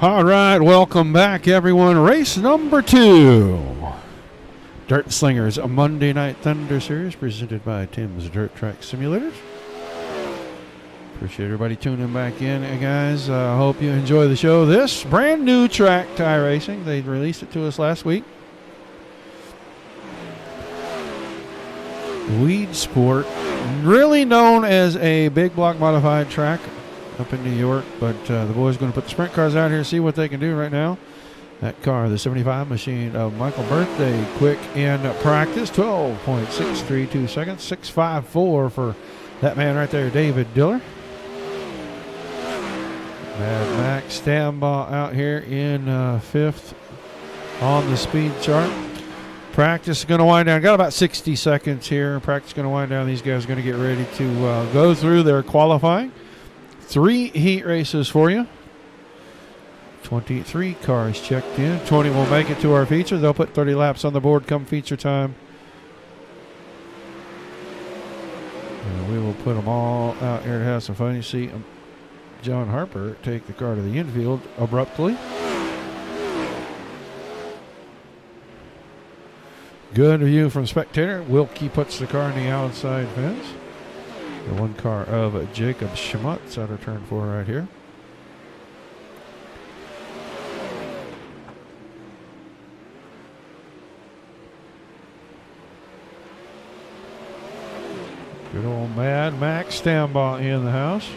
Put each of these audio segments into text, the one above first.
All right, welcome back, everyone. Race number 2. Dirt Slingers, a Monday Night Thunder Series presented by Tim's Dirt Track Simulators. Appreciate everybody tuning back in, guys. I hope you enjoy the show. This brand new track, tie racing. They released it to us last week. Weedsport, really known as a big block modified track up in New York, but the boys are going to put the sprint cars out here and see what they can do right now. That car, the 75 machine of Michael Birthday, quick in practice, 12.632 seconds, 6.54 for that man right there, David Diller. Mad Max Standby out here in 5th on the speed chart. Practice is going to wind down. Got about 60 seconds here. Practice is going to wind down. These guys are going to get ready to go through their qualifying. 3 heat races for you. 23 cars checked in. 20 will make it to our feature. They'll put 30 laps on the board come feature time. And we will put them all out here to have some fun. You see John Harper take the car to the infield abruptly. Good view from spectator. Wilkie puts the car in the outside fence. The one car of Jacob Schmutz out of turn 4 right here. Good old Mad Max Standby in the house.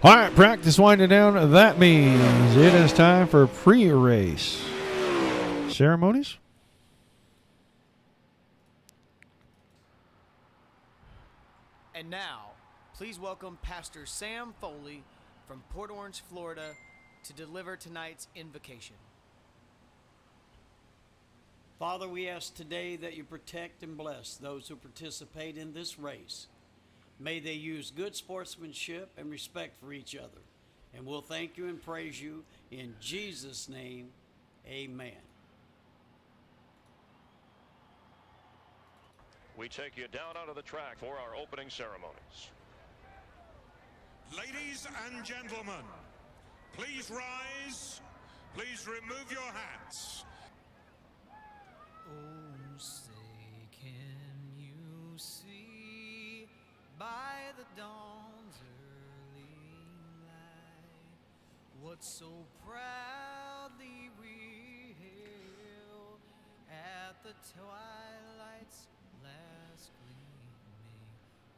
All right, practice winding down. That means it is time for pre-race ceremonies. And now, please welcome Pastor Sam Foley from Port Orange, Florida, to deliver tonight's invocation. Father, we ask today that you protect and bless those who participate in this race. May they use good sportsmanship and respect for each other. And we'll thank you and praise you in Jesus' name. Amen. We take you down onto the track for our opening ceremonies. Ladies and gentlemen, please rise. Please remove your hats. Oh, say, can you see by the dawn's early light what so proudly we hailed at the twilight's last gleaming,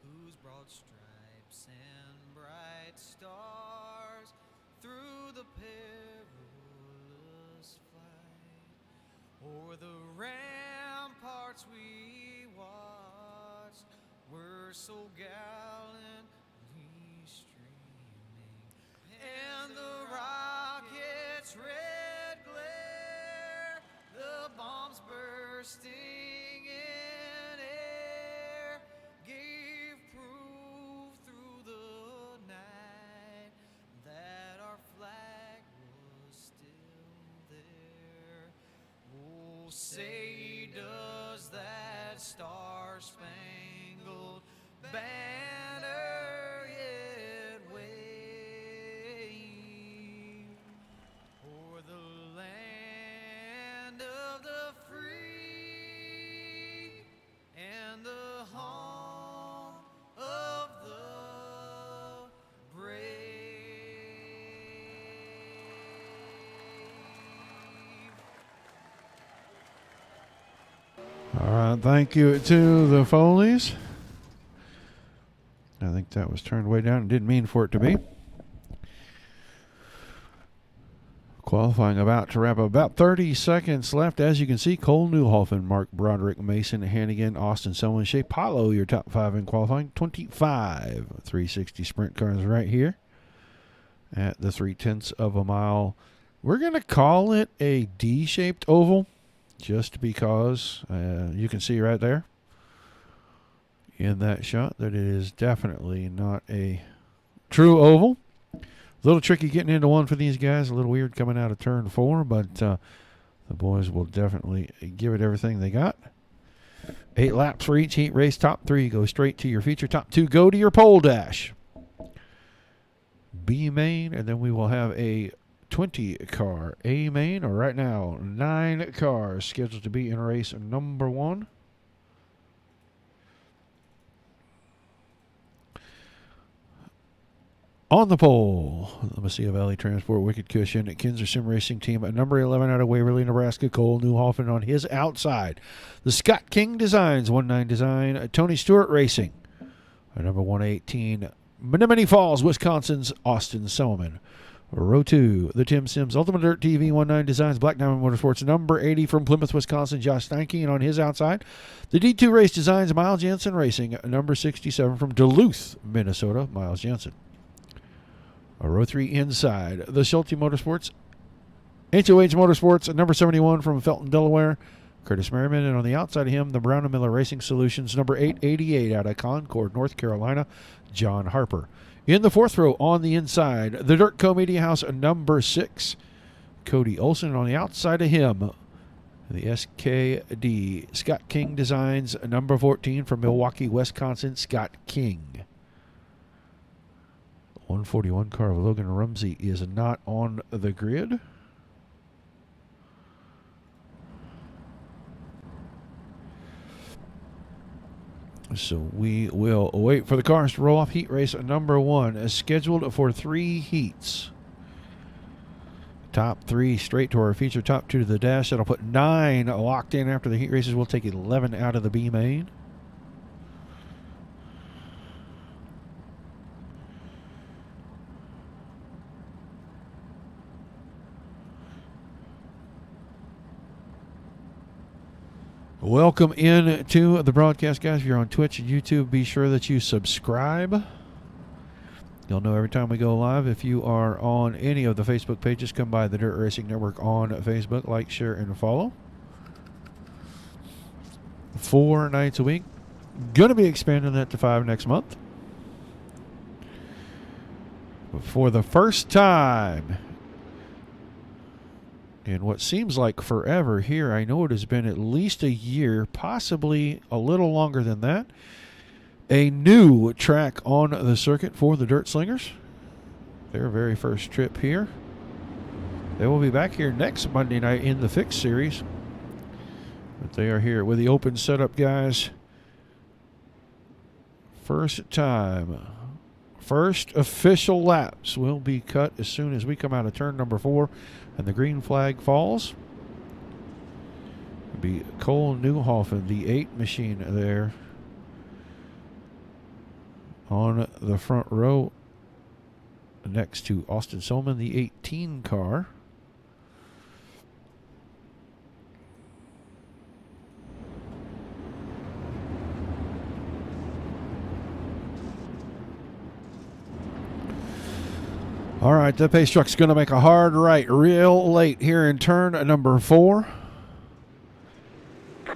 whose broad stripes and bright stars through the perilous flight o'er the ramparts we watched were so gallantly streaming, and the rocket's red glare, the bombs bursting in air, gave proof through the night that our flag was still there. Oh, say does that star-spangled banner yet wave o'er the land of the free and the home of the brave. All right, thank you to the Foleys. I think that was turned way down. Didn't mean for it to be. Qualifying about to wrap up. About 30 seconds left. As you can see, Cole Newhoffen, Mark Broderick, Mason Hannigan, Austin Selwyn, Shea Paulo, your top 5 in qualifying. 25 360 sprint cars right here at the 3/10 of a mile. We're going to call it a D-shaped oval just because you can see right there in that shot that it is definitely not a true oval. little tricky getting into one for these guys. A little weird coming out of turn 4, but the boys will definitely give it everything they got. 8 laps for each heat race. Top 3 go straight to your feature. Top 2 go to your pole dash. B main, and then we will have a 20-car A main. Right now, 9 cars scheduled to be in race number 1. On the pole, Mesilla Valley Transport, Wicked Cushion, Kinzer Sim Racing Team, number 11 out of Waverly, Nebraska, Cole Newhoffen on his outside. The Scott King Designs, 1-9 Design, Tony Stewart Racing, number 118, Menominee Falls, Wisconsin's Austin Selman. Row 2, the Tim Sims Ultimate Dirt TV, 1-9 Designs, Black Diamond Motorsports, number 80 from Plymouth, Wisconsin, Josh Steinke, and on his outside. The D2 Race Designs, Miles Jensen Racing, number 67 from Duluth, Minnesota, Miles Jensen. Row 3 inside, the Schulte Motorsports, HOH Motorsports, number 71 from Felton, Delaware, Curtis Merriman, and on the outside of him, the Brown & Miller Racing Solutions, number 888 out of Concord, North Carolina, John Harper. In the 4th row on the inside, the Dirt Co Media House, number 6, Cody Olson. On the outside of him, the SKD Scott King Designs, number 14 from Milwaukee, Wisconsin, Scott King. 141 car of Logan Rumsey is not on the grid. So we will wait for the cars to roll off. Heat race number 1 is scheduled for 3 heats. Top 3 straight to our feature, top 2 to the dash. That'll put 9 locked in after the heat races. We'll take 11 out of the B main. Welcome in to the broadcast, guys. If you're on Twitch and YouTube, be sure that you subscribe. You'll know every time we go live. If you are on any of the Facebook pages, come by the Dirt Racing Network on Facebook. Like, share, and follow. 4 nights a week. Going to be expanding that to 5 next month. But for the first time in what seems like forever here, I know it has been at least a year, possibly a little longer than that, a new track on the circuit for the Dirt Slingers. Their very first trip here. They will be back here next Monday night in the Fix Series. But they are here with the open setup, guys. First time. First official laps will be cut as soon as we come out of turn number 4 and the green flag falls. It'll be Cole Newhoffen, the 8 machine there on the front row next to Austin Solman, the 18 car. All right, the pace truck's going to make a hard right real late here in turn number 4.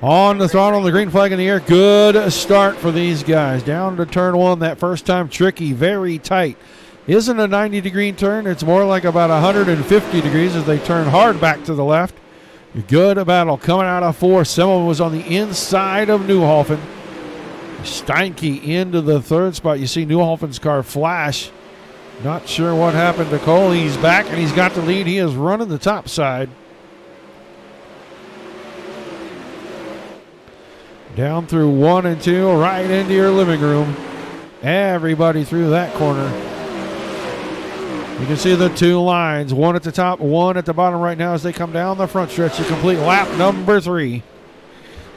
On the throttle, the green flag in the air. Good start for these guys. Down to turn 1, that first time tricky, very tight. Isn't a 90-degree turn. It's more like about 150 degrees as they turn hard back to the left. Good battle coming out of 4. Semmelman was on the inside of Newhoffen. Steinke into the 3rd spot. You see Newhoffen's car flash. Not sure what happened to Cole. He's back and he's got the lead. He is running the top side. Down through 1 and 2, right into your living room. Everybody through that corner. You can see the 2 lines, 1 at the top, 1 at the bottom right now as they come down the front stretch to complete lap number 3.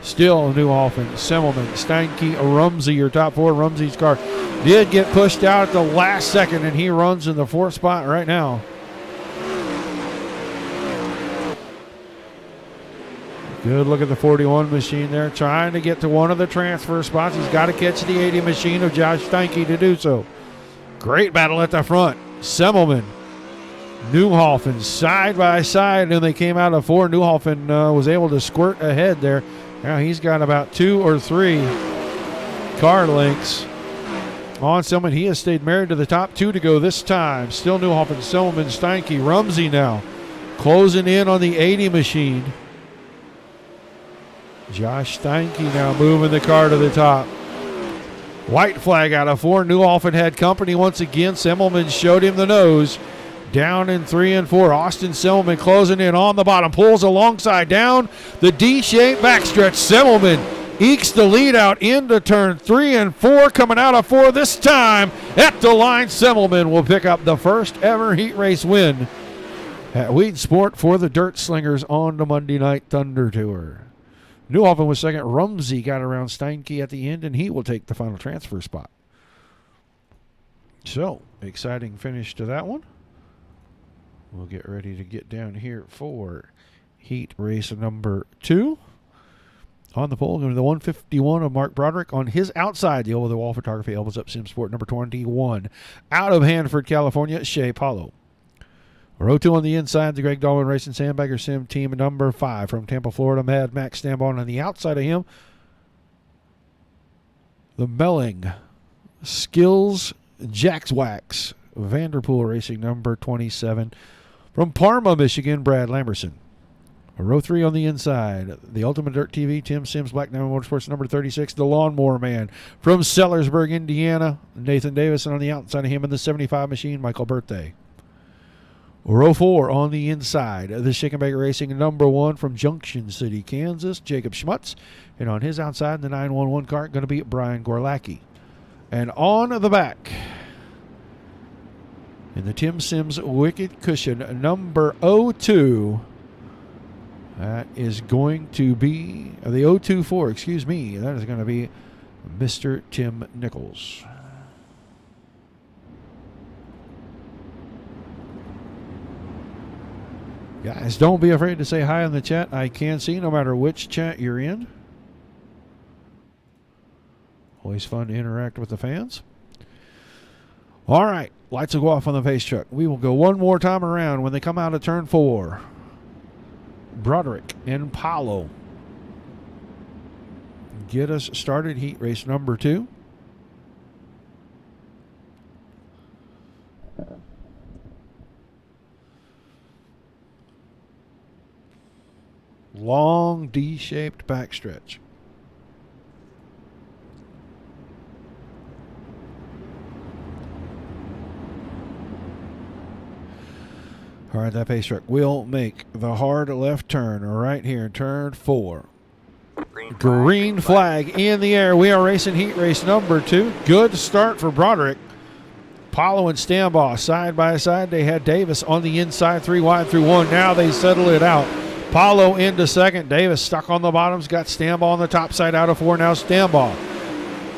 Still Newhoffen, Semmelman, Steinke, Rumsey, your top 4. Rumsey's car did get pushed out at the last second, and he runs in the 4th spot right now. Good look at the 41 machine there, trying to get to one of the transfer spots. He's got to catch the 80 machine of Josh Steinke to do so. Great battle at the front. Semmelman, Newhoffen, side by side, and they came out of 4. Newhoffen was able to squirt ahead there. Now he's got about 2 or 3 car lengths on Selman. He has stayed married to the top 2 to go this time. Still Newhoff and Selman, Steinke, Rumsey now closing in on the 80 machine. Josh Steinke now moving the car to the top. White flag out of 4. Newhoff had company once again. Semmelman showed him the nose. Down in 3 and 4. Austin Semmelman closing in on the bottom. Pulls alongside down the D-shaped backstretch. Semmelman ekes the lead out into turn 3 and 4. Coming out of 4 this time at the line. Semmelman will pick up the first ever heat race win at Weedsport for the Dirt Slingers on the Monday Night Thunder Tour. Newhoffen was second. Rumsey got around Steinke at the end, and he will take the final transfer spot. So, exciting finish to that one. We'll get ready to get down here for heat race number 2. On the pole, going to the 151 of Mark Broderick. On his outside, the over-the-wall photography, elbows up Sim Sport number 21. Out of Hanford, California, Shea Paulo. Row 2 on the inside, the Greg Dahlman Racing Sandbagger Sim team number 5 from Tampa, Florida. Mad Max Stambon on the outside of him. The Melling Skills Jacks Wax Vanderpool Racing number 27 from Parma, Michigan, Brad Lamberson. Row 3 on the inside, the Ultimate Dirt TV, Tim Sims, Black Diamond Motorsports number 36, the Lawnmower Man from Sellersburg, Indiana, Nathan Davis, and on the outside of him in the 75 machine, Michael Birthday. Row 4 on the inside, the Shake and Bake Racing number 1 from Junction City, Kansas, Jacob Schmutz, and on his outside, the 911 car, going to be Brian Gorlacki. And on the back, in the Tim Sims Wicked Cushion number 02, that is going to be, the 024, excuse me, that is going to be Mr. Tim Nichols. Guys, don't be afraid to say hi in the chat. I can see no matter which chat you're in. Always fun to interact with the fans. All right, lights will go off on the face truck. We will go one more time around when they come out of turn 4. Broderick and Paulo get us started. Heat race number 2. Long D-shaped backstretch. All right, that pace truck will make the hard left turn right here in turn 4. Green flag in the air. We are racing heat race number 2. Good start for Broderick. Paulo and Stambaugh side by side. They had Davis on the inside, 3 wide through 1. Now they settle it out. Paulo into second. Davis stuck on the bottoms. Got Stambaugh on the top side out of 4. Now Stambaugh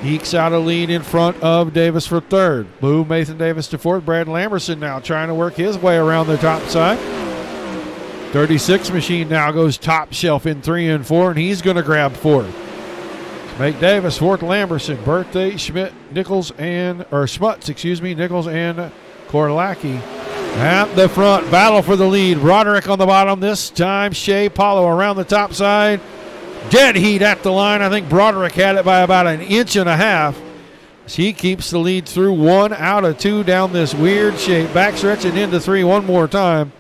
ekes out a lead in front of Davis for third. Move Nathan Davis to fourth. Brad Lamberson now trying to work his way around the top side. 36 machine now goes top shelf in 3 and 4, and he's going to grab fourth. Make Davis fourth. Lamberson, Birthday, Schmidt, Nichols, Schmutz, Nichols and Korlacki at the front. Battle for the lead. Broderick on the bottom. This time Shea Paulo around the top side. Dead heat at the line. I think Broderick had it by about 1.5 inches. He keeps the lead through 1 out of 2 down this weird shape. Backstretch and into 3 one more time.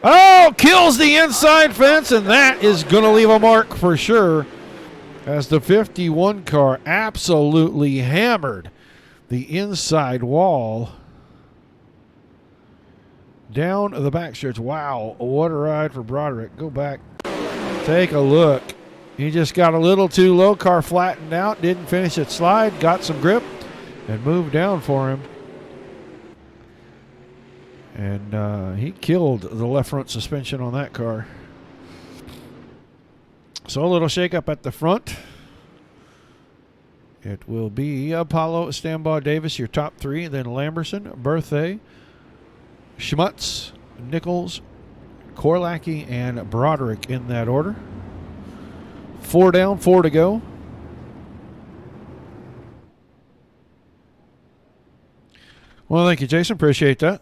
Oh, kills the inside fence, and that is going to leave a mark for sure, as the 51 car absolutely hammered the inside wall down the backstretch. Wow, what a ride for Broderick. Go back, take a look. He just got a little too low. Car flattened out, didn't finish its slide, got some grip, and moved down for him. And he killed the left front suspension on that car. So a little shake-up at the front. It will be Paulo, Stambaugh, Davis, your top 3. Then Lamberson, Birthday, Schmutz, Nichols, Korlacki, and Broderick in that order. 4 down, 4 to go. Well, thank you, Jason. Appreciate that.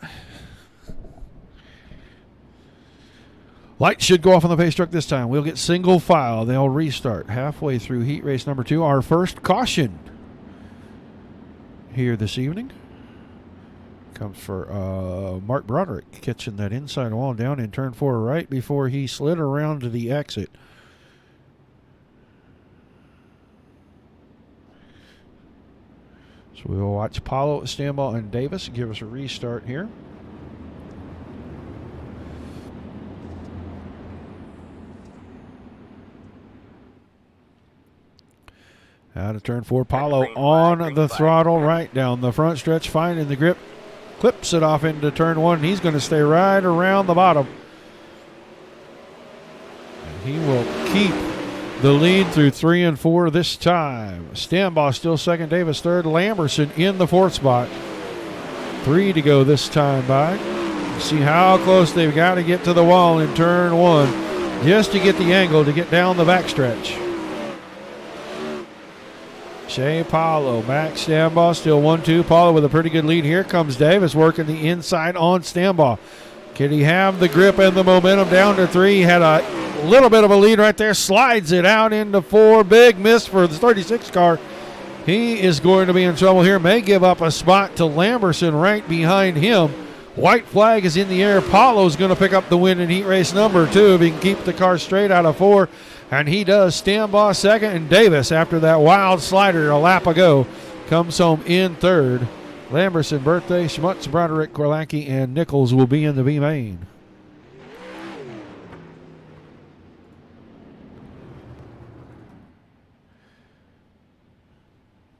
Lights should go off on the pace truck this time. We'll get single file. They'll restart halfway through heat race number 2. Our first caution here this evening. Comes for Mark Broderick, catching that inside wall down in turn 4 right before he slid around to the exit. So we will watch Paulo, Stambaugh, and Davis give us a restart here. Out of turn 4, Paulo on the throttle right down the front stretch, finding the grip. Clips it off into turn 1. He's going to stay right around the bottom. And he will keep the lead through 3 and 4 this time. Stambaugh still second, Davis third, Lamberson in the 4th spot. 3 to go this time by. See how close they've got to get to the wall in turn 1 just to get the angle to get down the backstretch. Shea Paulo, Max Stambaugh still 1-2. Paulo with a pretty good lead. Here comes Davis working the inside on Stambaugh. Can he have the grip and the momentum down to 3? He had a little bit of a lead right there. Slides it out into 4. Big miss for the 36 car. He is going to be in trouble here. May give up a spot to Lamberson right behind him. White flag is in the air. Paulo's going to pick up the win in heat race number 2 if he can keep the car straight out of 4. And he does. Stambaugh second, and Davis, after that wild slider a lap ago, comes home in 3rd. Lamberson, Birthday, Schmutz, Broderick, Korlacki, and Nichols will be in the B main.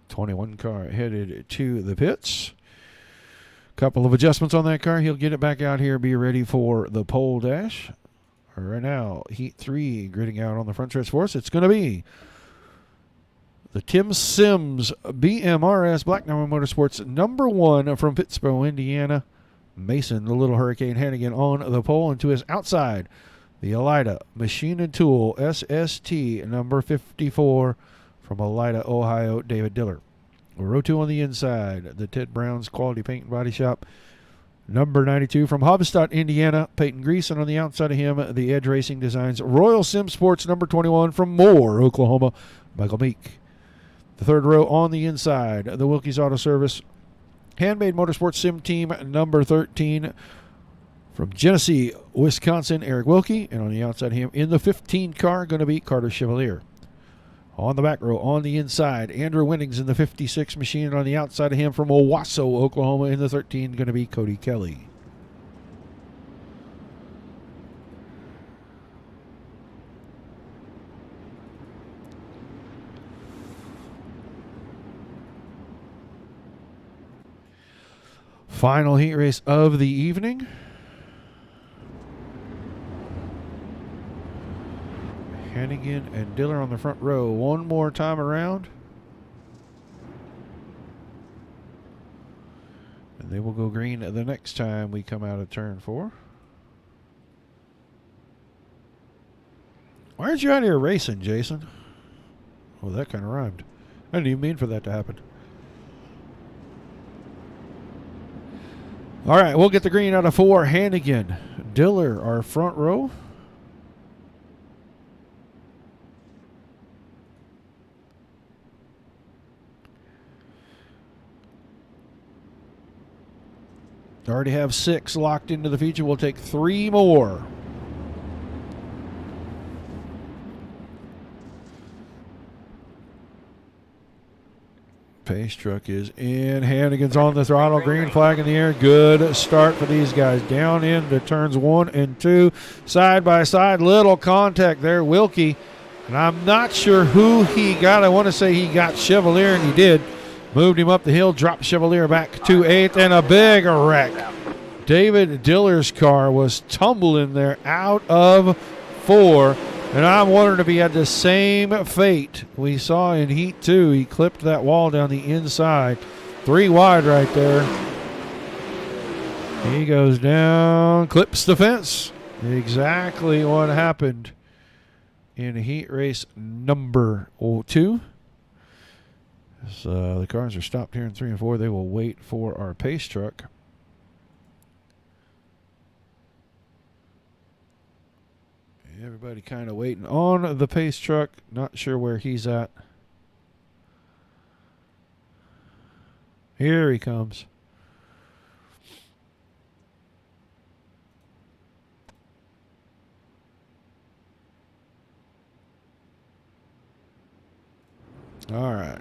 '21 car headed to the pits. Couple of adjustments on that car. He'll get it back out here, be ready for the pole dash. Right now, Heat 3 gridding out on the front stretch for us. It's going to be the Tim Sims BMRS Black Diamond Motorsports number 1 from Pittsboro, Indiana. Mason, the Little Hurricane Hannigan on the pole, and to his outside, the Elida Machine and Tool SST number 54 from Elida, Ohio, David Diller. Row 2 on the inside, the Ted Brown's Quality Paint and Body Shop. Number 92 from Hobstadt, Indiana, Peyton Greason on the outside of him. The Edge Racing Designs Royal Sim Sports number 21 from Moore, Oklahoma, Michael Meek. The 3rd row on the inside, the Wilkie's Auto Service Handmade Motorsports Sim Team number 13 from Genesee, Wisconsin, Eric Wilkie. And on the outside of him in the 15 car, going to be Carter Chevalier. On the back row, on the inside, Andrew Winnings in the 56 machine. And on the outside of him from Owasso, Oklahoma, in the 13, going to be Cody Kelly. Final heat race of the evening. Hannigan and Diller on the front row. One more time around. And they will go green the next time we come out of turn 4. Why aren't you out here racing, Jason? Well, that kind of rhymed. I didn't even mean for that to happen. All right, we'll get the green out of 4. Hannigan, Diller, our front row. Already have 6 locked into the feature. We'll take 3 more. Pace truck is in. Hannigan's on the throttle. Green flag in the air. Good start for these guys. Down into turns 1 and 2. Side by side. Little contact there. Wilkie. And I'm not sure who he got. I want to say he got Chevalier, and he did. Moved him up the hill, dropped Chevalier back to 8th, and a big wreck. David Diller's car was tumbling there out of 4. And I'm wondering if he had the same fate we saw in Heat 2. He clipped that wall down the inside. 3 wide right there. He goes down, clips the fence. Exactly what happened in Heat race number 2. So the cars are stopped here in 3 and 4. They will wait for our pace truck. Everybody kind of waiting on the pace truck. Not sure where he's at. Here he comes. All right.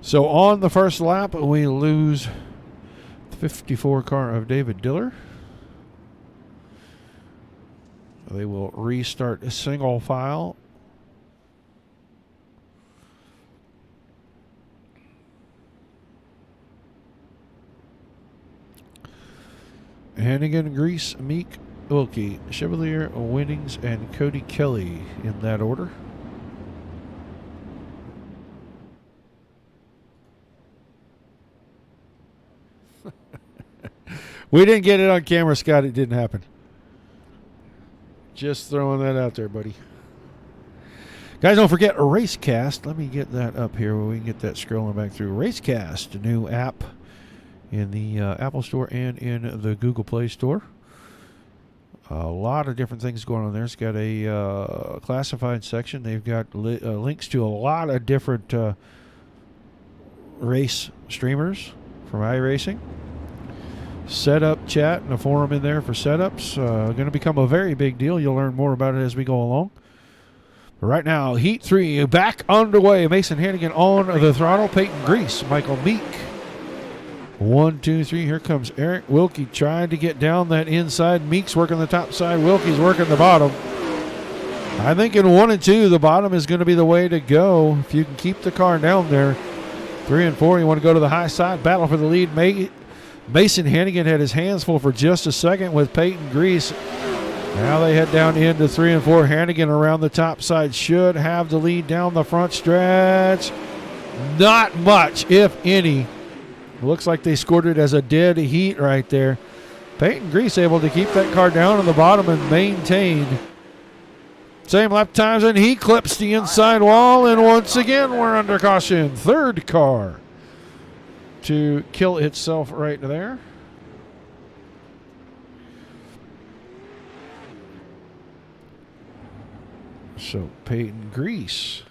So on the first lap, we lose the 54 car of David Diller. They will restart a single file. Hannigan, Grease, Meek, Wilkie, Chevalier, Winnings, and Cody Kelly in that order. We didn't get it on camera, Scott. It didn't happen. Just throwing that out there, buddy. Guys, don't forget Racecast. Let me get that up here where we can get that scrolling back through. Racecast, a new app in the Apple Store and in the Google Play Store. A lot of different things going on there. It's got a classified section. They've got links to a lot of different race streamers from iRacing. Setup chat and a forum in there for setups. Going to become a very big deal. You'll learn more about it as we go along. But right now, Heat 3 back underway. Mason Hannigan on the throttle. Peyton Grease, Michael Meek. 1, 2, 3. Here comes Eric Wilkie trying to get down that inside. Meek's working the top side. Wilkie's working the bottom. I think in 1 and 2, the bottom is going to be the way to go. If you can keep the car down there. 3 and 4, you want to go to the high side. Battle for the lead. Mason Hannigan had his hands full for just a second with Peyton Grease. Now they head down into 3 and 4. Hannigan around the top side should have the lead down the front stretch. Not much, if any. Looks like they scored it as a dead heat right there. Peyton Grease able to keep that car down on the bottom and maintain same lap times, and he clips the inside wall, and once again we're under caution. Third car to kill itself right there. So Peyton Grease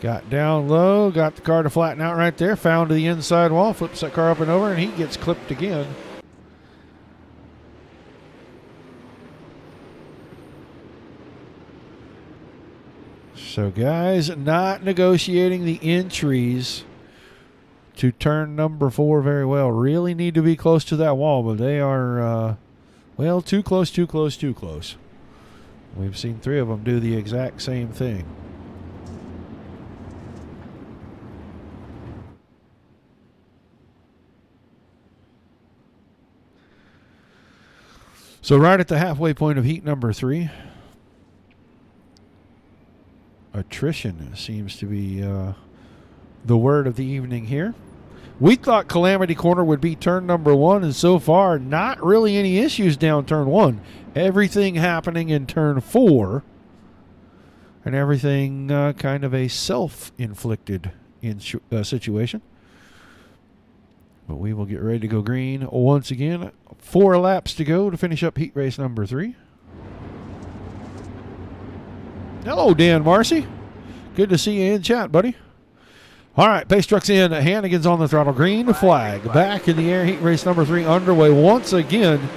got down low, got the car to flatten out right there, found the inside wall, flips that car up and over, and he gets clipped again. So guys, not negotiating the entries to turn number 4 very well. Really need to be close to that wall, but they are, well, too close, too close, too close. We've seen 3 of them do the exact same thing. So right at the halfway point of heat number 3, attrition seems to be the word of the evening here. We thought Calamity Corner would be turn number 1, and so far, not really any issues down turn 1. Everything happening in turn 4, and everything kind of a self-inflicted situation. But we will get ready to go green once again. 4 laps to go to finish up heat race number 3. Hello, Dan Marcy. Good to see you in chat, buddy. All right, pace truck's in. Hannigan's on the throttle. Green flag back in the air. Heat race number 3 underway once again.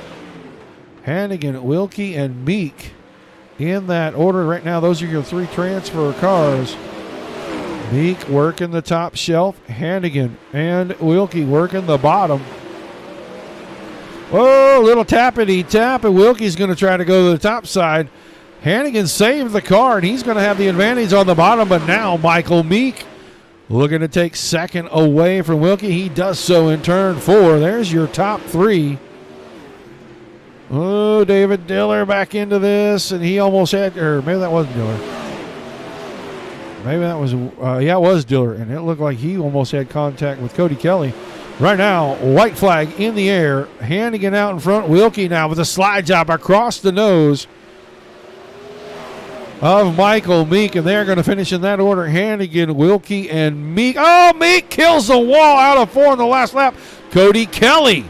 Hannigan, Wilkie, and Meek in that order right now. Those are your 3 transfer cars. Meek working the top shelf. Hannigan and Wilkie working the bottom. Whoa, little tappity tap, and Wilkie's going to try to go to the top side. Hannigan saved the car, and he's going to have the advantage on the bottom, but now Michael Meek looking to take second away from Wilkie. He does so in turn 4. There's your top 3. Oh, David Diller back into this, and he almost had, or maybe that wasn't Diller. Maybe that was, yeah, it was Diller, and it looked like he almost had contact with Cody Kelly. Right now, white flag in the air. Hannigan out in front. Wilkie now with a slide job across the nose of Michael Meek, and they're going to finish in that order. Hannigan, Wilkie, and Meek. Oh, Meek kills the wall out of 4 in the last lap. Cody Kelly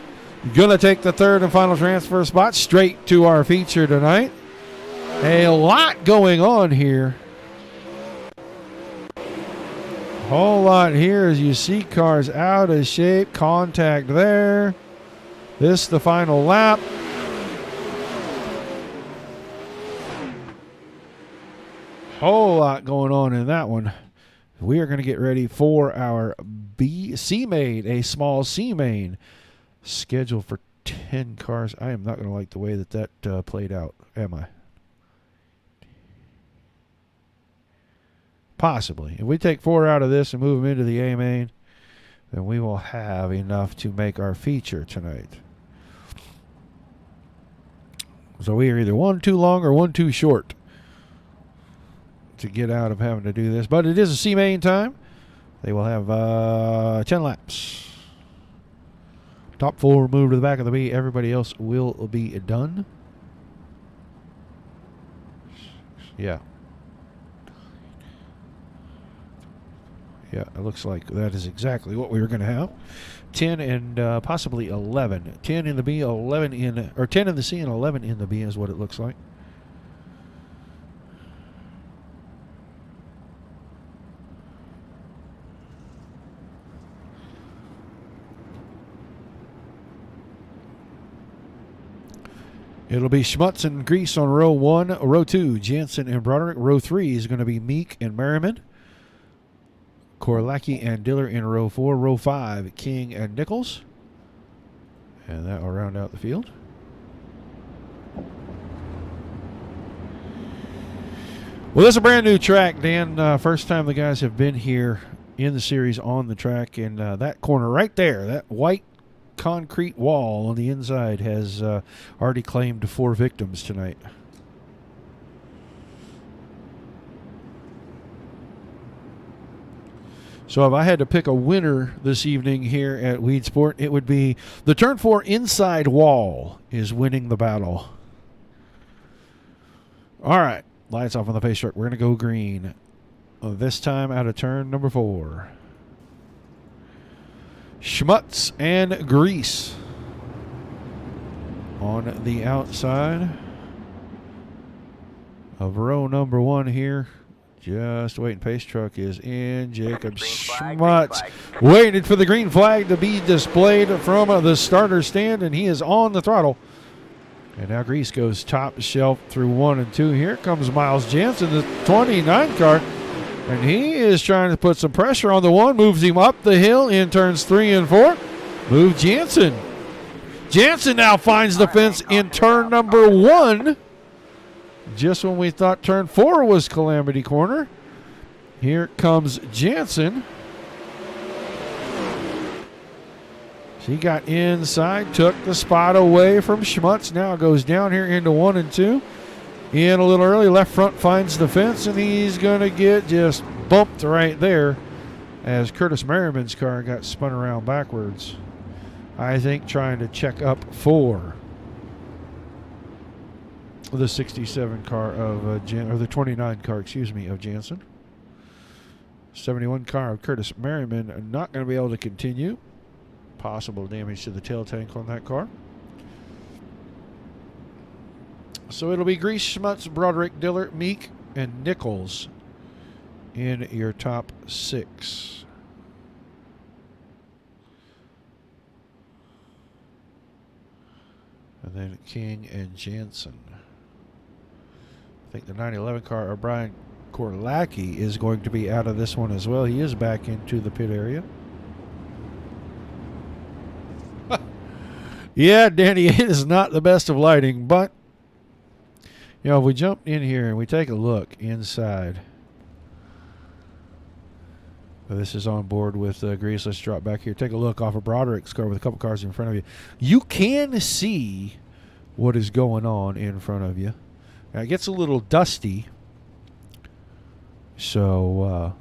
going to take the 3rd and final transfer spot straight to our feature tonight. A lot going on here. Whole lot here as you see cars out of shape. Contact there. This the final lap. Whole lot going on in that one. We are going to get ready for our C main, a small C main, scheduled for 10 cars. I am not going to like the way that played out, am I? Possibly. If we take 4 out of this and move them into the A main, then we will have enough to make our feature tonight. So we are either one too long or one too short to get out of having to do this. But it is a C main time. They will have 10 laps. Top 4 move to the back of the B. Everybody else will be done. Yeah. Yeah, it looks like that is exactly what we were going to have. 10 and possibly 11. 10 in the B, 11 in, or 10 in the C and 11 in the B is what it looks like. It'll be Schmutz and Grease on row 1. Row 2, Jansen and Broderick. Row 3 is going to be Meek and Merriman. Korlacki and Diller in row 4. Row 5, King and Nichols. And that will round out the field. Well, this is a brand new track, Dan. First time the guys have been here in the series on the track. And that corner right there, that white concrete wall on the inside has already claimed 4 victims tonight. So if I had to pick a winner this evening here at Weedsport, it would be the turn 4 inside wall is winning the battle. All right, lights off on the pace truck. We're going to go green. This time out of turn number 4. Schmutz and Grease on the outside of row number 1 here. Just waiting. Pace truck is in. Jacob Schmutz waited for the green flag to be displayed from the starter stand, and he is on the throttle. And now Grease goes top shelf through 1 and 2. Here comes Miles Jansen, the 29 car. And he is trying to put some pressure on the 1. Moves him up the hill in turns 3 and 4. Move Jansen. Jansen now finds the fence in turn number 1. Just when we thought turn 4 was Calamity Corner. Here comes Jansen. He got inside, took the spot away from Schmutz. Now goes down here into 1 and 2. In a little early, left front finds the fence, and he's going to get just bumped right there as Curtis Merriman's car got spun around backwards. I think trying to check up for the 67 car of or the 29 car, excuse me, of Jansen. 71 car of Curtis Merriman not going to be able to continue. Possible damage to the tail tank on that car. So it'll be Grease, Schmutz, Broderick, Diller, Meek, and Nichols in your top 6. And then King and Jansen. I think the 911 car, Brian Korlacki, is going to be out of this one as well. He is back into the pit area. Yeah, Danny, it is not the best of lighting, but you know, if we jump in here and we take a look inside. This is on board with Grease. Let's drop back here. Take a look off of Broderick's car with a couple cars in front of you. You can see what is going on in front of you. Now, it gets a little dusty. So,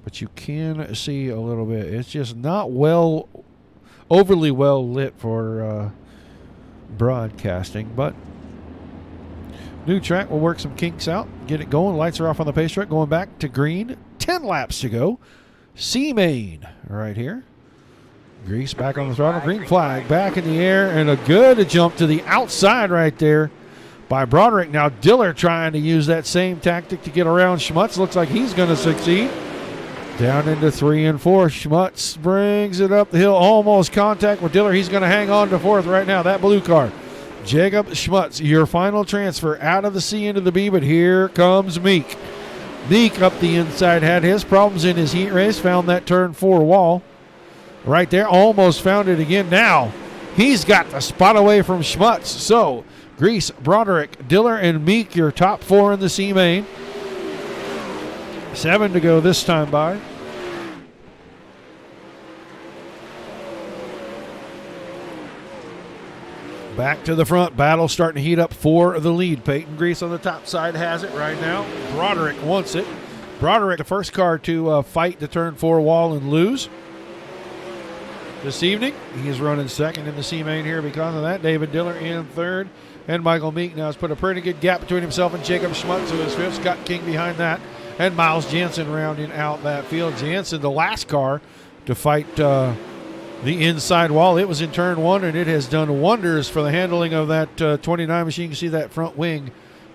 but you can see a little bit. It's just not overly well lit for broadcasting, but new track will work some kinks out, get it going. Lights are off on the pace track, going back to green. 10 laps to go. C main right here. Grease back on the throttle. Green flag back in the air, and a good jump to the outside right there by Broderick. Now Diller trying to use that same tactic to get around Schmutz. Looks like he's going to succeed. Down into 3 and 4. Schmutz brings it up the hill. Almost contact with Diller. He's going to hang on to 4th right now. That blue car. Jacob Schmutz, your final transfer out of the C into the B, but here comes Meek. Meek up the inside had his problems in his heat race. Found that turn 4 wall. Right there. Almost found it again. Now he's got the spot away from Schmutz. So Grease, Broderick, Diller, and Meek, your top 4 in the C main. 7 to go this time by. Back to the front. Battle starting to heat up for the lead. Peyton Grease on the top side has it right now. Broderick wants it. Broderick, the first car to fight the turn 4 wall and lose this evening. He is running second in the C main here because of that. David Diller in third. And Michael Meek now has put a pretty good gap between himself and Jacob Schmutz, who is fifth. Scott King behind that. And Miles Jansen rounding out that field. Jansen, the last car to fight the inside wall. It was in turn 1, and it has done wonders for the handling of that 29 machine. You can see that front wing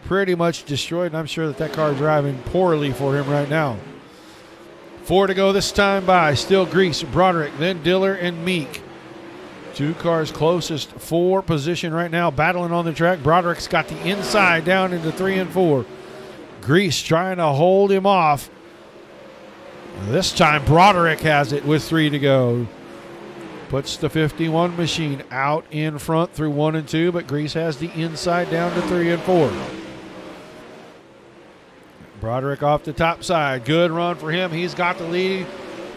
pretty much destroyed, and I'm sure that car is driving poorly for him right now. 4 to go this time by. Still Grease, Broderick, then Diller and Meek. 2 cars closest for position right now, battling on the track. Broderick's got the inside down into 3 and 4. Grease trying to hold him off. This time Broderick has it with 3 to go. Puts the 51 machine out in front through 1 and 2, but Grease has the inside down to 3 and 4. Broderick off the top side. Good run for him. He's got the lead.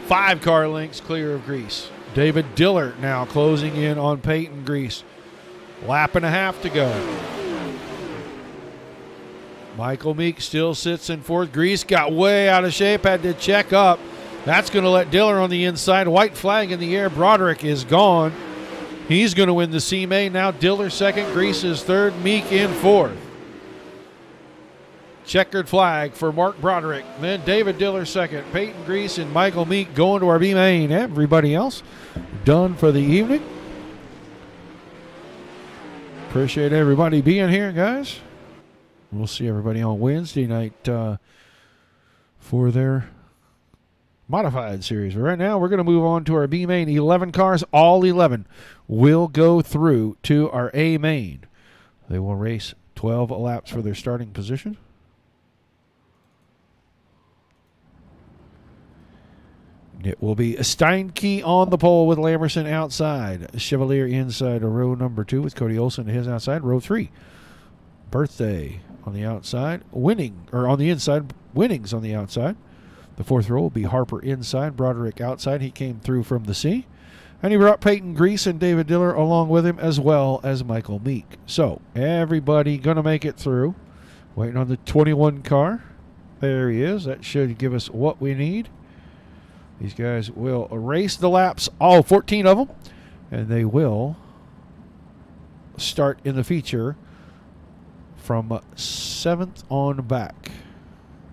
5 car lengths clear of Grease. David Diller now closing in on Peyton Grease. Lap and a half to go. Michael Meek still sits in 4th. Grease got way out of shape, had to check up. That's going to let Diller on the inside. White flag in the air. Broderick is gone. He's going to win the C main. Now Diller 2nd, Grease is 3rd, Meek in 4th. Checkered flag for Mark Broderick. Then David Diller 2nd, Peyton Grease and Michael Meek going to our B main. Everybody else done for the evening. Appreciate everybody being here, guys. We'll see everybody on Wednesday night for their modified series. But right now, we're going to move on to our B main. 11 cars, all 11 will go through to our A main. They will race 12 laps for their starting position. It will be Steinke on the pole with Lamerson outside. Chevalier inside of row number 2 with Cody Olson to his outside. Row 3. Birthday on the outside. On the inside. Winnings on the outside. The 4th row will be Harper inside. Broderick outside. He came through from the C. And he brought Peyton Grease and David Diller along with him, as well as Michael Meek. So everybody going to make it through. Waiting on the 21 car. There he is. That should give us what we need. These guys will race the laps, all 14 of them, and they will start in the feature from 7th on back.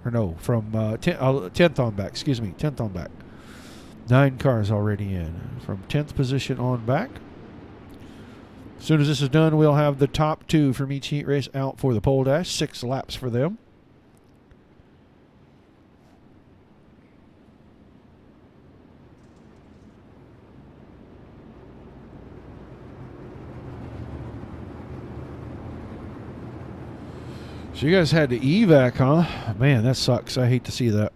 Or no, from 10th on back. Excuse me, 10th on back. 9 cars already in. From 10th position on back. As soon as this is done, we'll have the top 2 from each heat race out for the pole dash. 6 laps for them. So you guys had to evac, huh? Man, that sucks. I hate to see that.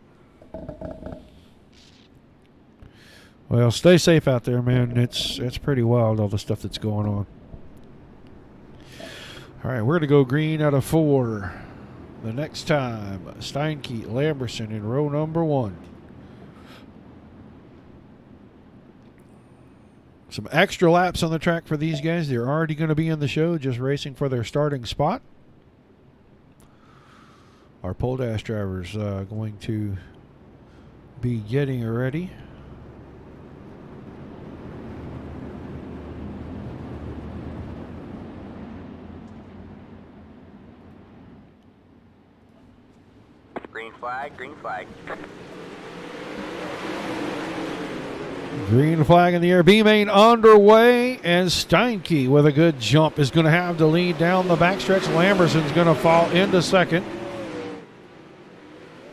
Well, stay safe out there, man. It's pretty wild, all the stuff that's going on. All right, we're going to go green out of 4. The next time, Steinke, Lamberson in row number 1. Some extra laps on the track for these guys. They're already going to be in the show, just racing for their starting spot. Our pole dash drivers going to be getting ready. Green flag, green flag. Green flag in the air. B-main underway, and Steinke with a good jump is going to have the lead down the backstretch. Lamberson's going to fall into second.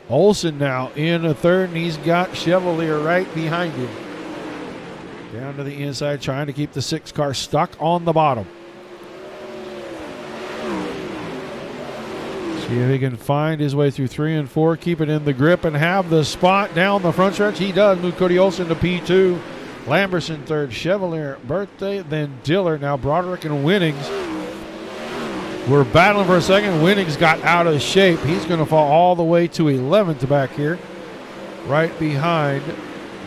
Olsen now in a third, and he's got Chevalier right behind him. Down to the inside, trying to keep the 6 car stuck on the bottom. See if he can find his way through 3 and 4, keep it in the grip, and have the spot down the front stretch. He does. Move Cody Olsen to P2. Lamberson third. Chevalier, Birthday, then Diller. Now Broderick and Winnings. We're battling for a second. Winnings got out of shape. He's going to fall all the way to 11th back here, right behind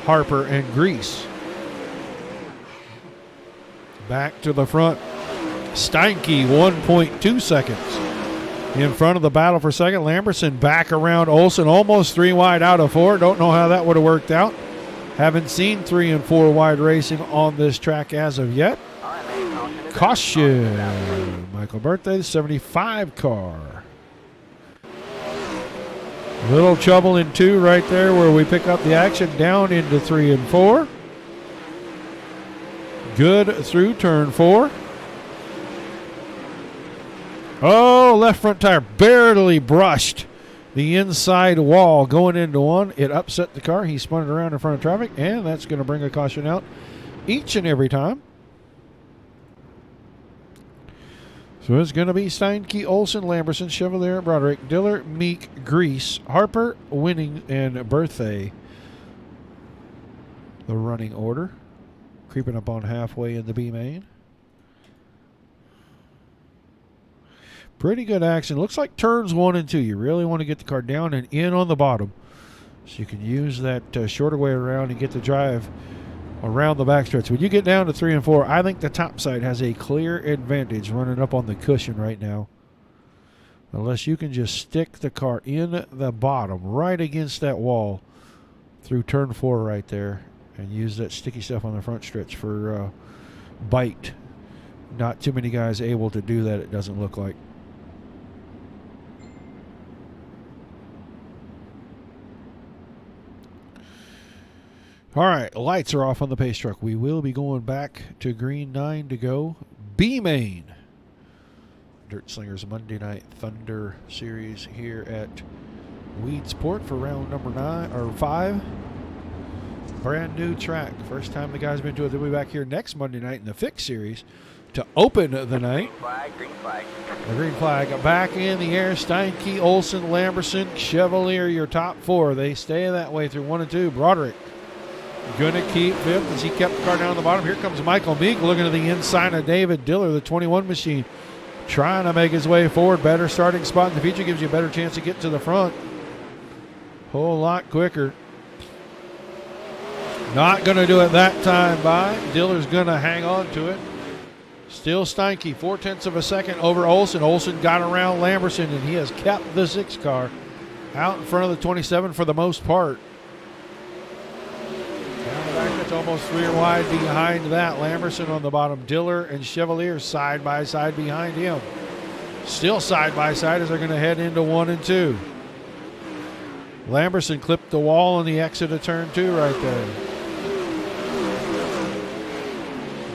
Harper and Grease. Back to the front. Steinke, 1.2 seconds. In front of the battle for second. Lamberson back around Olsen, almost 3 wide out of 4. Don't know how that would have worked out. Haven't seen 3 and 4 wide racing on this track as of yet. Caution. Michael Birthday, the 75 car. Little trouble in 2 right there where we pick up the action, down into 3 and 4. Good through turn 4. Oh, left front tire barely brushed the inside wall going into 1. It upset the car. He spun it around in front of traffic, and that's going to bring a caution out each and every time. So it's going to be Steinke, Olsen, Lamberson, Chevalier, Broderick, Diller, Meek, Grease, Harper, Winning, and Birthday. The running order. Creeping up on halfway in the B main. Pretty good action. Looks like turns 1 and 2. You really want to get the car down and in on the bottom, so you can use that shorter way around and get the drive around the backstretch. When you get down to 3 and 4, I think the top side has a clear advantage running up on the cushion right now. Unless you can just stick the car in the bottom right against that wall through turn 4 right there and use that sticky stuff on the front stretch for bite. Not too many guys able to do that, it doesn't look like. All right, lights are off on the pace truck. We will be going back to green 9 to go. B-main. Dirt Slingers Monday Night Thunder Series here at Weedsport for round number 5. Brand new track. First time the guys have been to it. They'll be back here next Monday night in the Fix Series to open the night. Green flag. The green flag back in the air. Steinke, Olsen, Lamberson, Chevalier, your top 4. They stay that way through 1 and 2. Broderick gonna keep 5th as he kept the car down the bottom. Here comes Michael Meek looking to the inside of David Diller, the 21 machine, trying to make his way forward. Better starting spot in the future, gives you a better chance to get to the front. Whole lot quicker. Not going to do it that time by. Diller's going to hang on to it. Still Steinke, 0.4 of a second over Olsen. Olsen got around Lamberson, and he has kept the 6 car out in front of the 27 for the most part. Down the back, that's almost 3 wide behind that. Lamberson on the bottom. Diller and Chevalier side by side behind him. Still side by side as they're going to head into 1 and 2. Lamberson clipped the wall on the exit of turn 2 right there.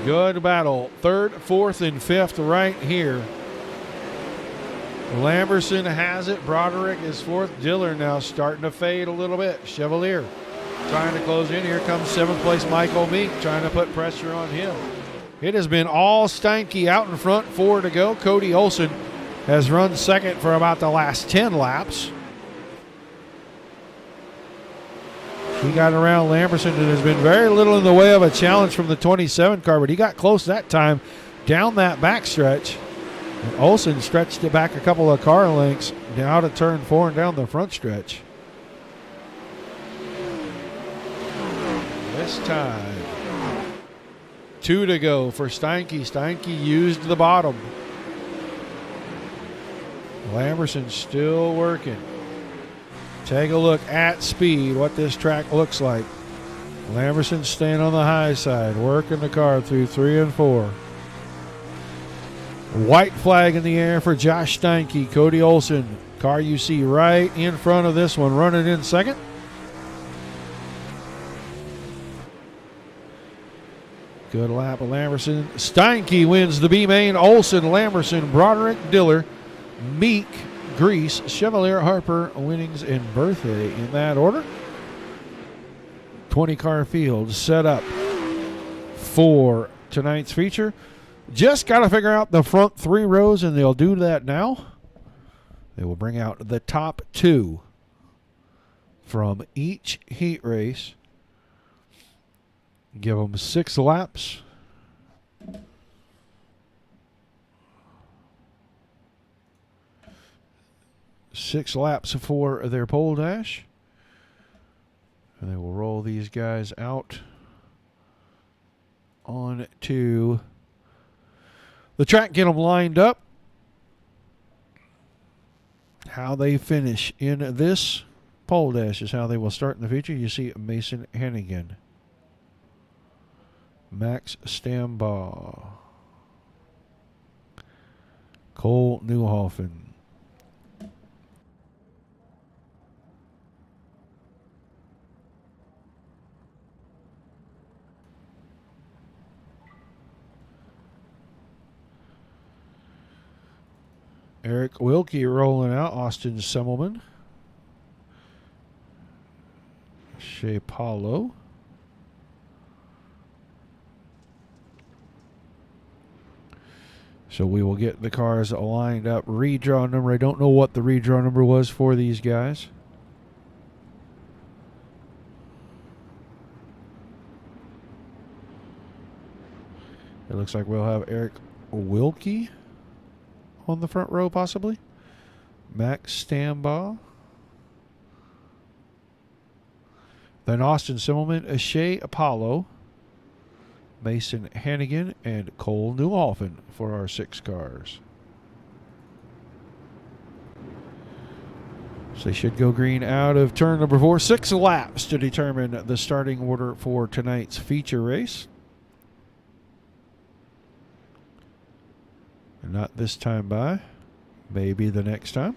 Good battle. 3rd, 4th, and 5th right here. Lamberson has it. Broderick is 4th. Diller now starting to fade a little bit. Chevalier trying to close in. Here comes 7th place Michael Meek trying to put pressure on him. It has been all Steinke out in front. 4 to go. Cody Olsen has run 2nd for about the last 10 laps. He got around Lamberson, and there's been very little in the way of a challenge from the 27 car, but he got close that time down that back stretch. And Olsen stretched it back a couple of car lengths down to turn 4 and down the front stretch. This time, 2 to go for Steinke. Steinke used the bottom. Lamberson still working. Take a look at speed, what this track looks like. Lamberson staying on the high side, working the car through 3 and 4. White flag in the air for Josh Steinke. Cody Olsen, car you see right in front of this one, running in 2nd. Good lap of Lamberson. Steinke wins the B main. Olson, Lamberson, Broderick, Diller, Meek, Grease, Chevalier, Harper, Winnings, and Birthday in that order. 20-car field set up for tonight's feature. Just got to figure out the front 3 rows, and they'll do that now. They will bring out the top 2 from each heat race. Give them 6 laps. Six laps for their pole dash. And they will roll these guys out onto the track, get them lined up. How they finish in this pole dash is how they will start in the feature. You see Mason Hannigan, Max Stambaugh, Cole Newhoffen, Eric Wilkie rolling out, Austin Semmelman, Shea Paulo, so we will get the cars lined up. Redraw number, I don't know what the redraw number was for these guys. It looks like we'll have Eric Wilkie on the front row, possibly. Max Stambaugh. Then Austin Simmelman, Shea Apollo, Mason Hannigan, and Cole Newhoffen for our 6 cars. So they should go green out of turn number 4. 6 laps to determine the starting order for tonight's feature race. And not this time by. Maybe the next time.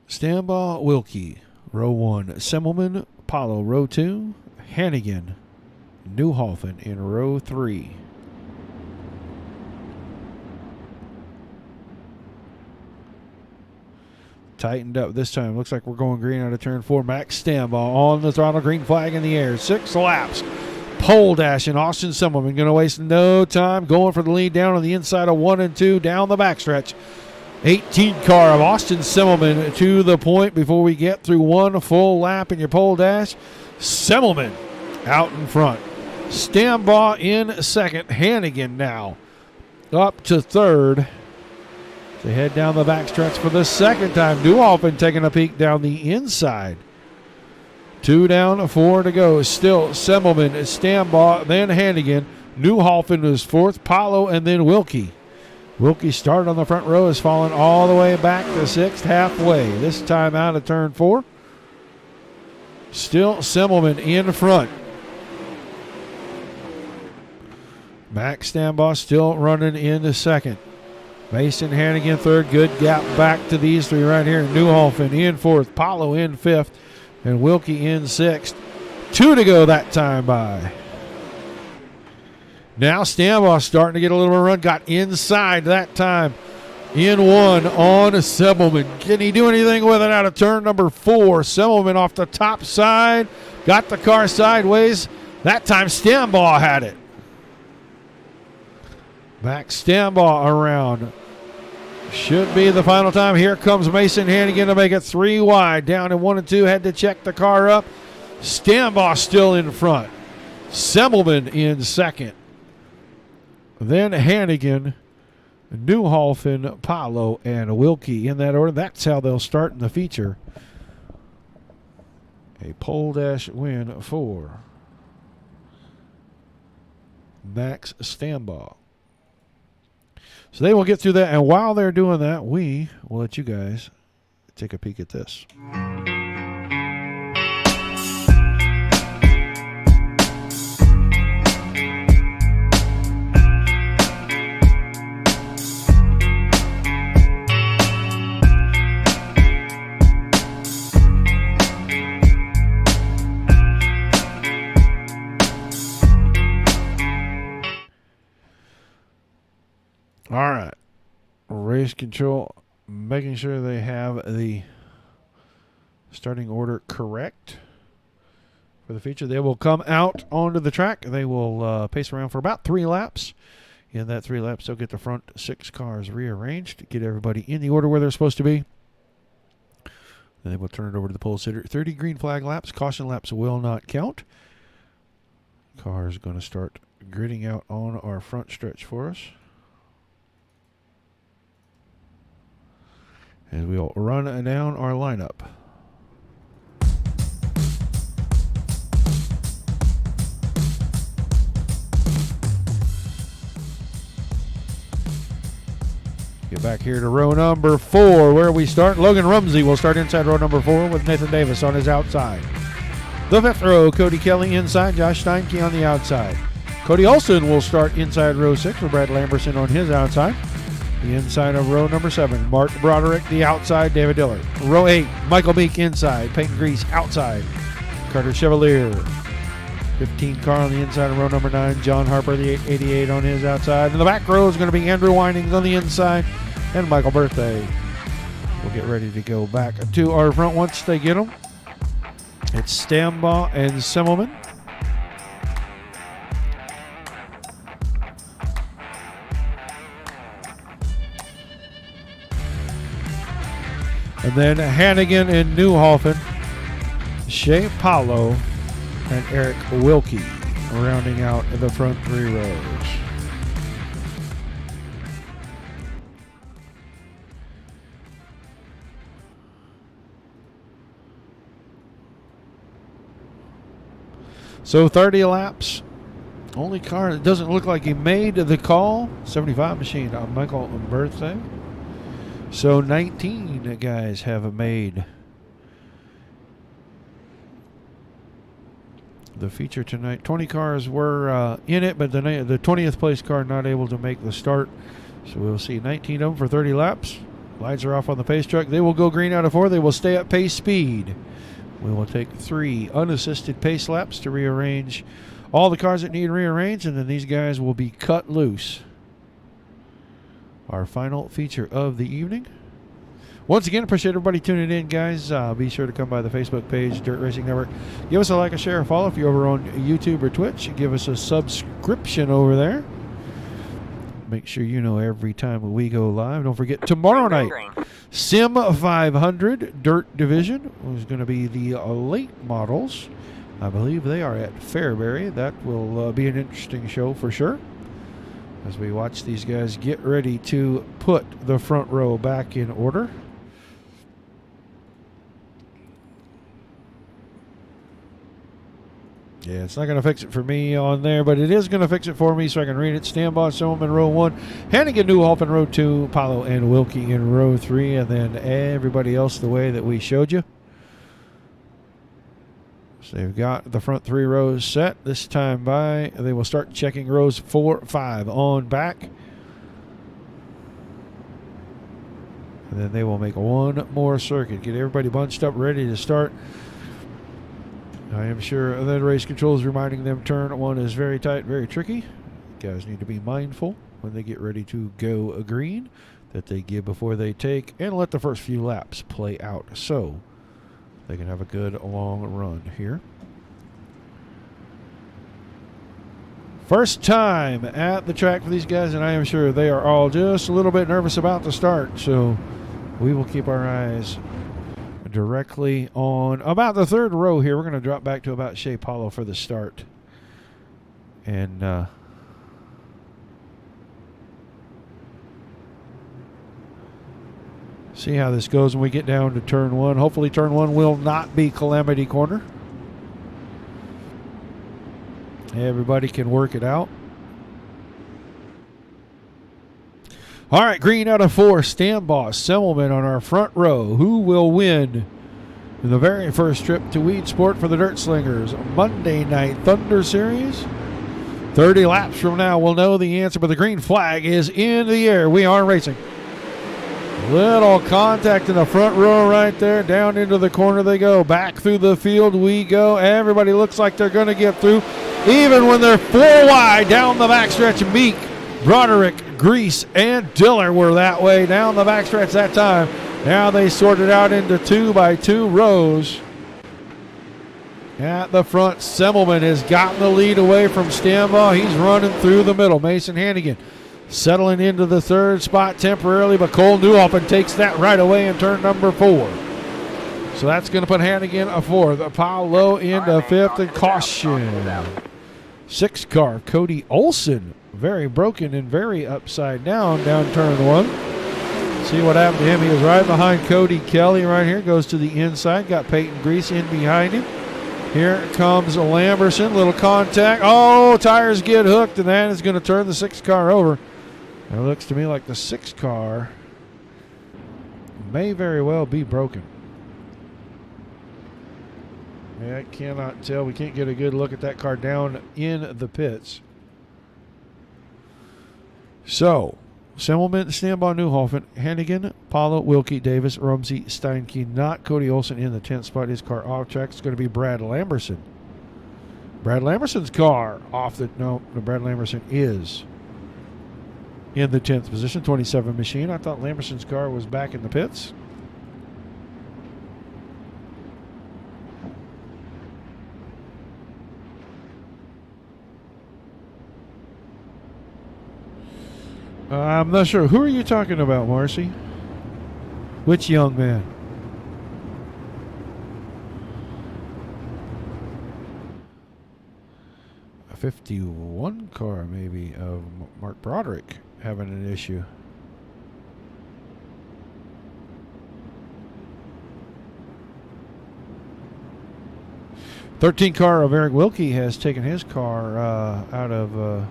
Stambaugh, Wilkie, row 1. Semmelman, Apollo, row 2. Hannigan, Newhoffen in row 3. Tightened up this time. Looks like we're going green out of turn 4. Max Stambaugh on the throttle. Green flag in the air. 6 laps. Pole dash, and Austin Semmelman going to waste no time. Going for the lead down on the inside of 1 and 2. Down the backstretch. 18 car of Austin Semmelman to the point before we get through 1 full lap in your pole dash. Semmelman out in front. Stambaugh in second. Hannigan now up to third. They head down the backstretch for the second time. Newhoffen taking a peek down the inside. 2 down, 4 to go. Still Semmelman, Stambaugh, then Hannigan. Newhoffen is 4th, Paulo, and then Wilkie. Wilkie started on the front row, has fallen all the way back to 6th, halfway. This time out of turn 4. Still Semmelman in front. Max Stambaugh still running into second. Mason Hannigan third. Good gap back to these 3 right here. Newhoffen in 4th. Paulo in 5th. And Wilkie in 6th. 2 to go that time by. Now Stambaugh starting to get a little run. Got inside that time. In 1 on Semmelman. Can he do anything with it out of turn number 4? Semmelman off the top side. Got the car sideways. That time Stambaugh had it. Max Stambaugh around. Should be the final time. Here comes Mason Hannigan to make it 3 wide. Down in 1 and 2. Had to check the car up. Stambaugh still in front. Semmelman in second. Then Hannigan, Newhoffen, Paulo, and Wilkie in that order. That's how they'll start in the feature. A pole dash win for Max Stambaugh. So they will get through that, and while they're doing that, we will let you guys take a peek at this. All right. Race control, making sure they have the starting order correct for the feature. They will come out onto the track. They will pace around for about 3 laps. In that 3 laps, they'll get the front 6 cars rearranged, get everybody in the order where they're supposed to be. Then they will turn it over to the pole sitter. 30 green flag laps. Caution laps will not count. Car's going to start gridding out on our front stretch for us. And we'll run down our lineup. Get back here to row number 4 where we start. Logan Rumsey will start inside row number 4 with Nathan Davis on his outside. The 5th row, Cody Kelly inside, Josh Steinke on the outside. Cody Olson will start inside row 6 with Brad Lamberson on his outside. The inside of row number 7, Mark Broderick, the outside, David Diller. Row 8, Michael Meek inside, Peyton Grease outside, Carter Chevalier. 15 car on the inside of row number 9, John Harper, the 888 on his outside. In the back row is going to be Andrew Winings on the inside and Michael Birthday. We'll get ready to go back to our front once they get them. It's Stambaugh and Semmelman. And then Hannigan and Newhoffen, Shea Paulo, and Eric Wilkie rounding out the front 3 rows. So 30 laps. Only car that doesn't look like he made the call, 75 machine, Michael Birthday. So 19 guys have made the feature tonight. 20 cars were in it, but the 20th place car not able to make the start. So we'll see 19 of them for 30 laps. Lights are off on the pace truck. They will go green out of 4. They will stay at pace speed. We will take 3 unassisted pace laps to rearrange all the cars that need rearranged, and then these guys will be cut loose. Our final feature of the evening. Once again, appreciate everybody tuning in, guys. Be sure to come by the Facebook page, Dirt Racing Network. Give us a like, a share, a follow if you're over on YouTube or Twitch. Give us a subscription over there. Make sure you know every time we go live. Don't forget, tomorrow night, Sim 500 Dirt Division is going to be the late models. I believe they are at Fairbury. That will be an interesting show for sure, as we watch these guys get ready to put the front row back in order. Yeah, it's not going to fix it for me on there, but it is going to fix it for me so I can read it. Stambaugh, Silverman, row 1. Hannigan, Newhoff in row 2. Paulo and Wilkie in row 3. And then everybody else the way that we showed you. So they've got the front 3 rows set. This time by, they will start checking rows 4, 5 on back. And then they will make one more circuit. Get everybody bunched up, ready to start. I am sure that race control is reminding them turn 1 is very tight, very tricky. Guys need to be mindful when they get ready to go green that they give before they take, and let the first few laps play out so they can have a good long run here. First time at the track for these guys, and I am sure they are all just a little bit nervous about the start, so we will keep our eyes directly on about the 3rd row here. We're going to drop back to about Shea Paulo for the start. And see how this goes when we get down to turn 1. Hopefully turn 1 will not be Calamity Corner. Everybody can work it out. All right, green out of 4, Stambaugh, Semmelman on our front row. Who will win the very first trip to Weedsport for the Dirt Slingers Monday Night Thunder Series? 30 laps from now, we'll know the answer, but the green flag is in the air. We are racing. Little contact in the front row right there. Down into the corner they go. Back through the field we go. Everybody looks like they're going to get through. Even when they're 4 wide down the backstretch, Meek, Broderick, Grease and Diller were that way down the backstretch that time. Now they sorted out into 2x2 rows. At the front, Semmelman has gotten the lead away from Stambaugh. He's running through the middle. Mason Hannigan settling into the third spot temporarily, but Cole Newhoffen takes that right away in turn number 4. So that's going to put Hannigan a 4th. The pile low into 5th and caution. 6 car, Cody Olson, very broken and very upside down turn 1. See what happened to him. He was right behind Cody Kelly right here. Goes to the inside. Got Peyton Grease in behind him. Here comes Lamberson. Little contact. Oh, tires get hooked, and that is going to turn the 6 car over. It looks to me like the 6 car may very well be broken. Yeah, I cannot tell. We can't get a good look at that car down in the pits. So, Semmelman, Stambaugh, Newhoffen, Hannigan, Paulo, Wilkie, Davis, Rumsey, Steinke, not Cody Olson in the 10th spot. His car off track is going to be Brad Lamberson. Brad Lamberson's car off the... No, Brad Lamberson is in the 10th position, 27 machine. I thought Lamberson's car was back in the pits. I'm not sure. Who are you talking about, Marcy? Which young man? A 51 car, maybe, of Mark Broderick having an issue. "13 car of Eric Wilkie has taken his car out of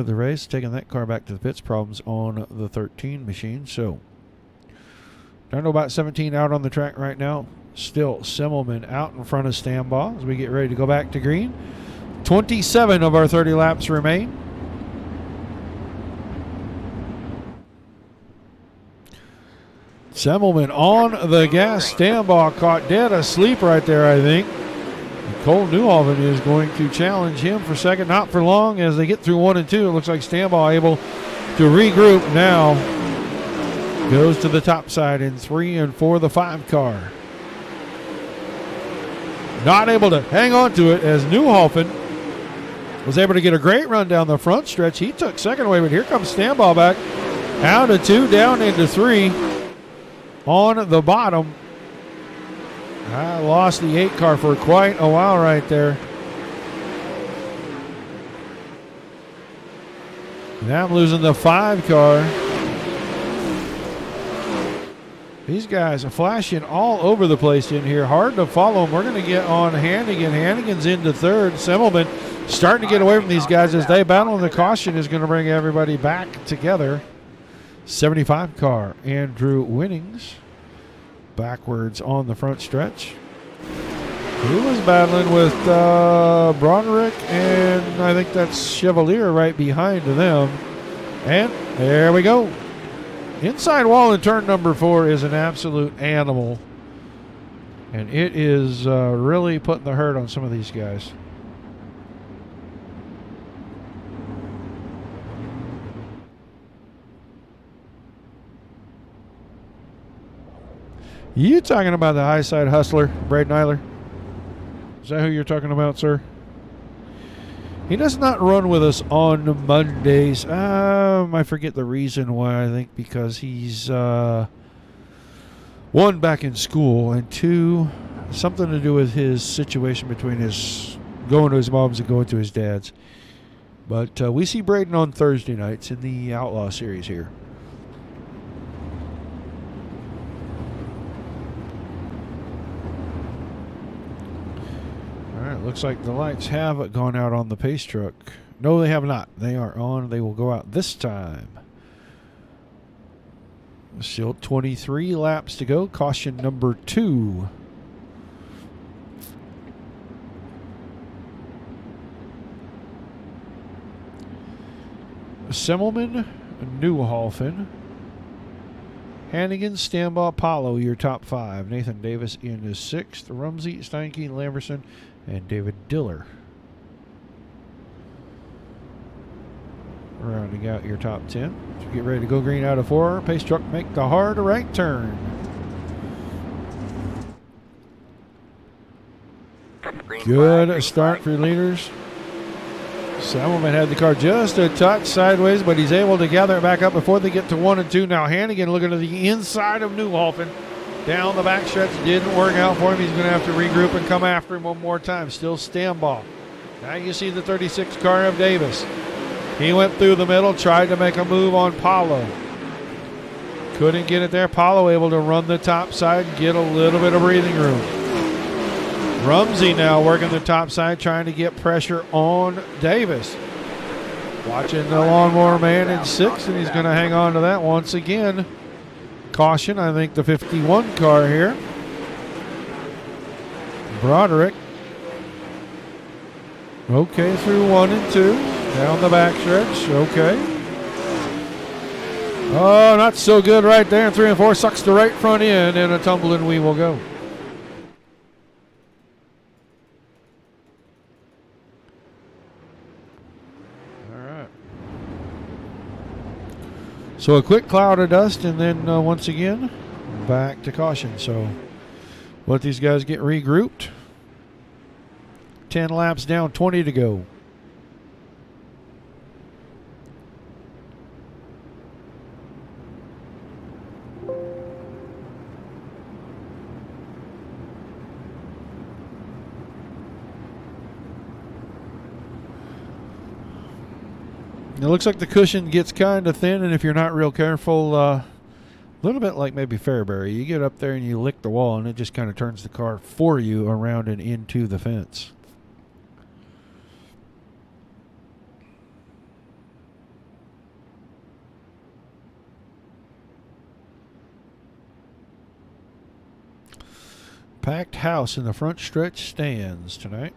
the race, taking that car back to the pits. Problems on the 13 machine. So, down to about 17 out on the track right now. Still Semmelman out in front of Stambaugh as we get ready to go back to green. 27 of our 30 laps remain. Semmelman on the gas. Stambaugh caught dead asleep right there, I think. Cole Newhoffen is going to challenge him for second. Not for long as they get through 1 and 2. It looks like Stambaugh able to regroup now. Goes to the top side in 3 and 4, the 5 car. Not able to hang on to it as Newhoffen was able to get a great run down the front stretch. He took second away, but here comes Stambaugh back. Out of 2, down into 3 on the bottom. I lost the 8 car for quite a while right there. Now I'm losing the 5 car. These guys are flashing all over the place in here. Hard to follow them. We're going to get on Hannigan. Hannigan's into 3rd. Semmelman starting to get away from these guys as they battle, and the caution is going to bring everybody back together. 75 car, Andrew Winnings. Backwards on the front stretch. He was battling with Broderick, and I think that's Chevalier right behind them. And there we go. Inside wall in turn number 4 is an absolute animal. And it is really putting the hurt on some of these guys. You talking about the high side hustler, Braden Eiler? Is that who you're talking about, sir? He does not run with us on Mondays. I forget the reason why. I think because he's 1, back in school, and 2, something to do with his situation between his going to his mom's and going to his dad's. But we see Braden on Thursday nights in the Outlaw Series here. Looks like the lights have gone out on the pace truck. No, they have not. They are on. They will go out this time. Still 23 laps to go. Caution number 2. Semmelman, Newhoffen, Hannigan, Stambaugh, Paulo, your top 5. Nathan Davis in his 6th. Rumsey, Steinke, Lamberson, and David Diller. rounding out your top 10. As you get ready to go green out of 4, pace truck make the hard right turn. Good start for your leaders. Semmelman had the car just a touch sideways, but he's able to gather it back up before they get to 1 and 2. Now Hannigan looking to the inside of Newhofen. Down the backstretch, didn't work out for him. He's going to have to regroup and come after him one more time. Still Stambaugh. Now you see the 36 car of Davis. He went through the middle, tried to make a move on Paulo. Couldn't get it there. Paulo able to run the top side and get a little bit of breathing room. Rumsey now working the top side, trying to get pressure on Davis. Watching the lawnmower man in 6, and he's going to hang on to that once again. Caution, I think the 51 car here. Broderick. Okay, through 1 and 2. Down the backstretch. Okay. Oh, not so good right there. 3 and 4 sucks the right front end, and a tumbling we will go. So a quick cloud of dust, and then once again, back to caution. So let these guys get regrouped. 10 laps down, 20 to go. It looks like the cushion gets kind of thin, and if you're not real careful, a little bit like maybe Fairbury, you get up there and you lick the wall, and it just kind of turns the car for you around and into the fence. Packed house in the front stretch stands tonight.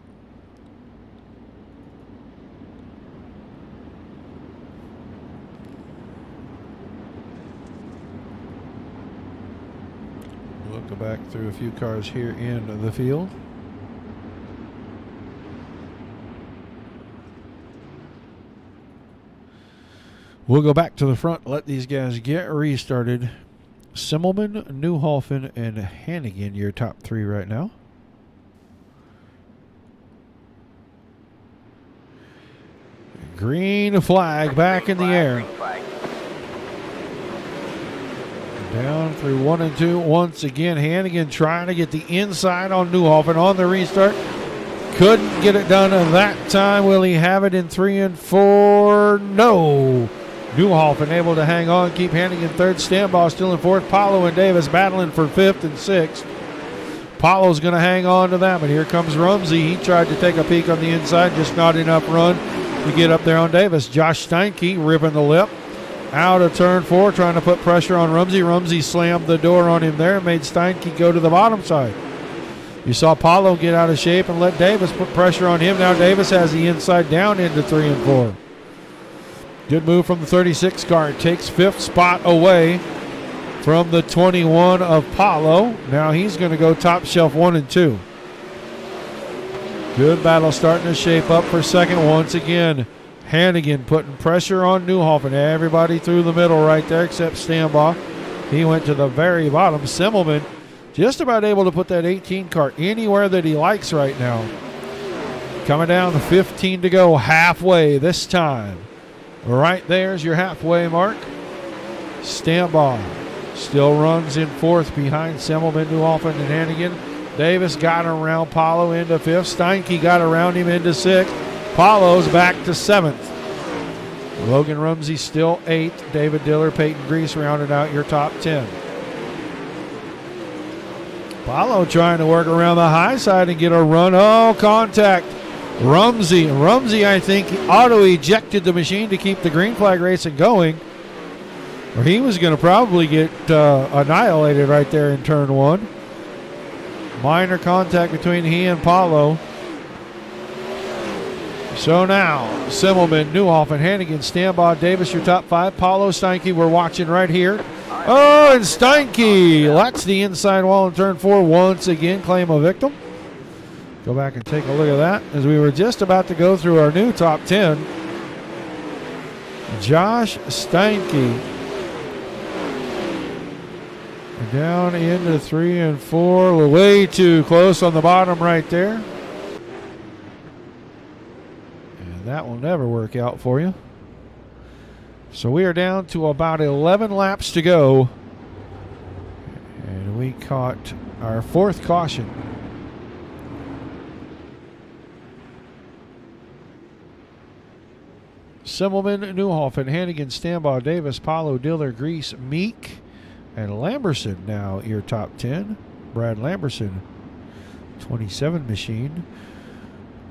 We'll go back through a few cars here in the field. We'll go back to the front, let these guys get restarted. Semmelman, Newhofen, and Hannigan, your top 3 right now. Green flag back in the air. Down through 1 and 2. Once again, Hannigan trying to get the inside on Newhofen on the restart. Couldn't get it done that time. Will he have it in 3 and 4? No. Newhofen able to hang on, keep Hannigan 3rd. Stambaugh still in 4th. Paulo and Davis battling for 5th and 6th. Paulo's going to hang on to that, but here comes Rumsey. He tried to take a peek on the inside, just not enough run to get up there on Davis. Josh Steinke ripping the lip. Out of turn 4, trying to put pressure on Rumsey. Rumsey slammed the door on him there, made Steinke go to the bottom side. You saw Paulo get out of shape and let Davis put pressure on him. Now Davis has the inside down into 3 and 4. Good move from the 36 car. It takes 5th spot away from the 21 of Paulo. Now he's going to go top shelf 1 and 2. Good battle starting to shape up for second once again. Hannigan putting pressure on Newhofen. Everybody through the middle right there except Stambaugh. He went to the very bottom. Semmelman just about able to put that 18 car anywhere that he likes right now. Coming down to 15 to go, halfway this time. Right there's your halfway mark. Stambaugh still runs in 4th behind Semmelman, Newhofen, and Hannigan. Davis got around Paulo into 5th. Steinke got around him into 6th. Paulo's back to 7th. Logan Rumsey still 8th. David Diller, Peyton Grease rounded out your top 10. Paulo trying to work around the high side and get a run. Oh, contact. Rumsey, I think, auto-ejected the machine to keep the green flag racing going. Or he was going to probably get annihilated right there in turn 1. Minor contact between he and Paulo. So now, Semmelman, Newhofen, Hannigan, Stambaugh, Davis, your top 5. Paulo, Steinke, we're watching right here. Oh, and Steinke lets the inside wall in turn 4 once again, claim a victim. Go back and take a look at that as we were just about to go through our new top 10. Josh Steinke down into 3 and 4. Way too close on the bottom right there. And that will never work out for you. So we are down to about 11 laps to go. And we caught our 4th caution. Simmelman, Newhoffen, Hannigan, Stambaugh, Davis, Paulo, Diller, Grease, Meek, and Lamberson now your top 10. Brad Lamberson, 27 machine.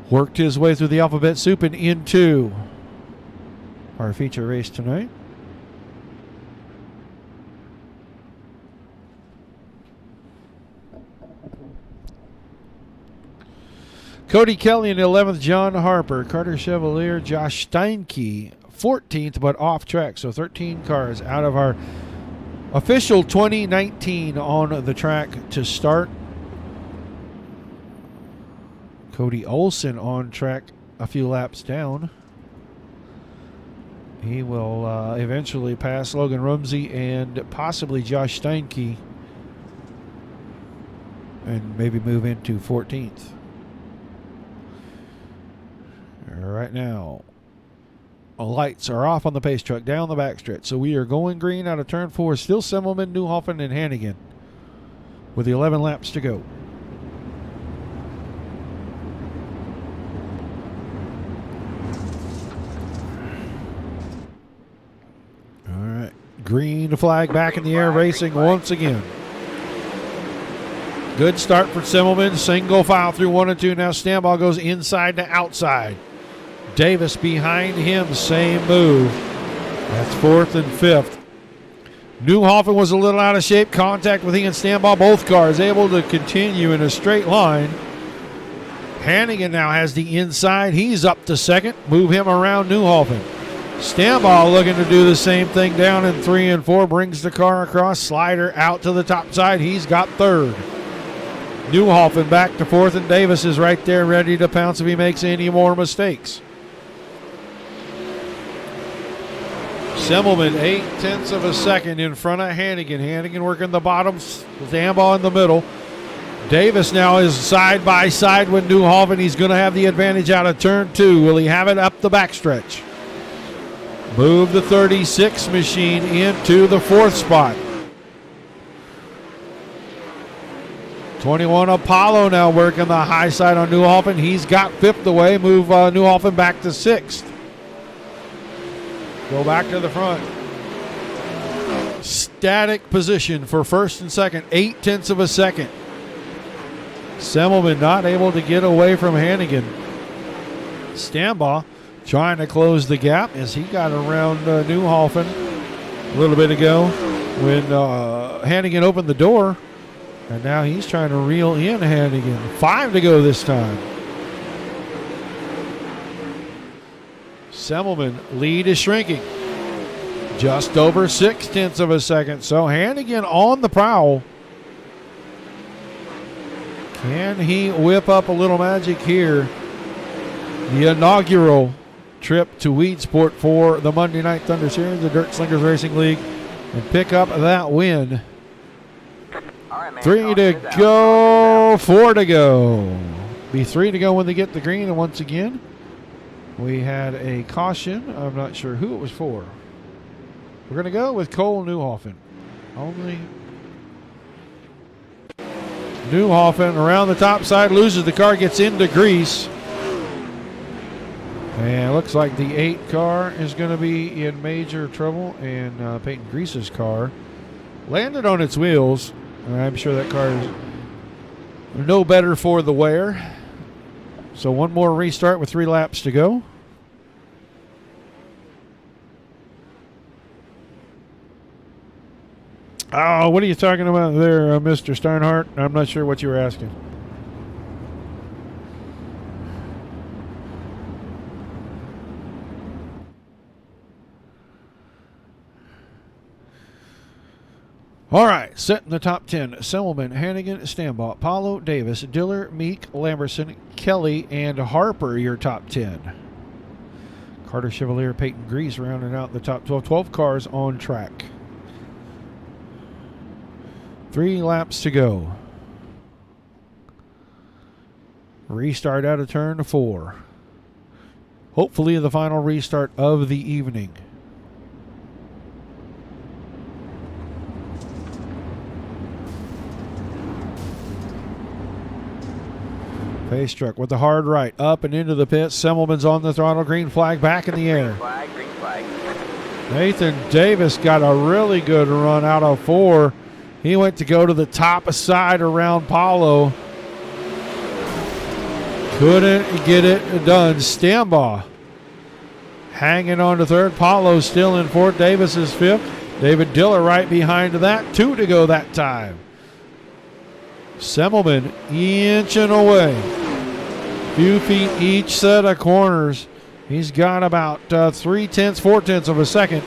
Worked his way through the alphabet soup and into our feature race tonight. Cody Kelly in 11th, John Harper, Carter Chevalier, Josh Steinke, 14th, but off track. So 13 cars out of our official 2019 on the track to start. Cody Olson on track a few laps down. He will eventually pass Logan Rumsey and possibly Josh Steinke and maybe move into 14th. Right now, lights are off on the pace truck down the backstretch. So we are going green out of turn 4. Still Simmelman, Newhoffen, and Hannigan with the 11 laps to go. All right. Green flag back in the air, racing once again. Good start for Simmelman. Single file through 1 and 2. Now Stambaugh goes inside to outside. Davis behind him, same move. That's 4th and 5th. Newhoffen was a little out of shape. Contact with Ian Stambaugh. Both cars able to continue in a straight line. Hannigan now has the inside. He's up to 2nd. Move him around Newhoffen. Stambaugh looking to do the same thing down in 3 and 4. Brings the car across. Slider out to the top side. He's got 3rd. Newhoffen back to 4th, and Davis is right there ready to pounce if he makes any more mistakes. Simmelman, 8/10 of a second in front of Hannigan. Hannigan working the bottom, Stambaugh in the middle. Davis now is side by side with Newhoffen. He's going to have the advantage out of turn 2. Will he have it up the backstretch? Move the 36 machine into the 4th spot. 21 Apollo now working the high side on Newhoffen. He's got 5th away. Move Newhoffen back to 6th. Go back to the front. Static position for 1st and 2nd. 8/10 of a second. Simmelman not able to get away from Hannigan. Stambaugh trying to close the gap as he got around Newhoffen a little bit ago when Hannigan opened the door. And now he's trying to reel in Hannigan. 5 to go this time. Simmelman, lead is shrinking. Just over 6/10 of a second. So Hannigan on the prowl. Can he whip up a little magic here? The inaugural trip to Weedsport for the Monday Night Thunder Series, the Dirt Slingers Racing League, and pick up that win. 3 to go, 4 to go. Be 3 to go when they get the green. And once again, we had a caution. I'm not sure who it was for. We're going to go with Cole Newhoffen. Only Newhoffen around the top side, loses the car, gets into grease. And it looks like the 8 car is going to be in major trouble. And Peyton Grease's car landed on its wheels. I'm sure that car is no better for the wear. So one more restart with 3 laps to go. Oh, what are you talking about there, Mr. Steinhardt? I'm not sure what you were asking. All right, set in the top 10. Simmelman, Hannigan, Stambaugh, Paulo, Davis, Diller, Meek, Lamberson, Kelly, and Harper, your top 10. Carter Chevalier, Peyton Grease rounding out the top 12. 12 cars on track. 3 laps to go. Restart out of turn 4. Hopefully the final restart of the evening. Pace truck with the hard right, up and into the pit. Semmelman's on the throttle, green flag back in the air. Green flag. Nathan Davis got a really good run out of 4. He went to go to the top side around Paulo. Couldn't get it done. Stambaugh hanging on to 3rd. Paulo still in 4th. Davis is 5th. David Diller right behind that. 2 to go that time. Semmelman inching away. Few feet each set of corners. He's got about 4/10 of a second.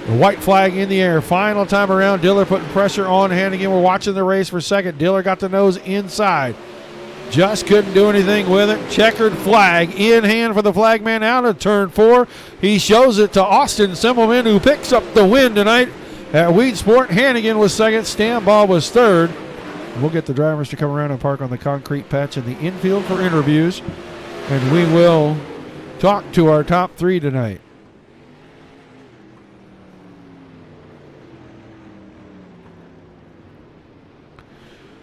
The white flag in the air. Final time around. Diller putting pressure on Hannigan. We're watching the race for second. Diller got the nose inside. Just couldn't do anything with it. Checkered flag in hand for the flagman out of turn 4. He shows it to Austin Semmelman, who picks up the win tonight at Weedsport. Hannigan was second. Stambaugh was 3rd. We'll get the drivers to come around and park on the concrete patch in the infield for interviews. And we will talk to our top 3 tonight.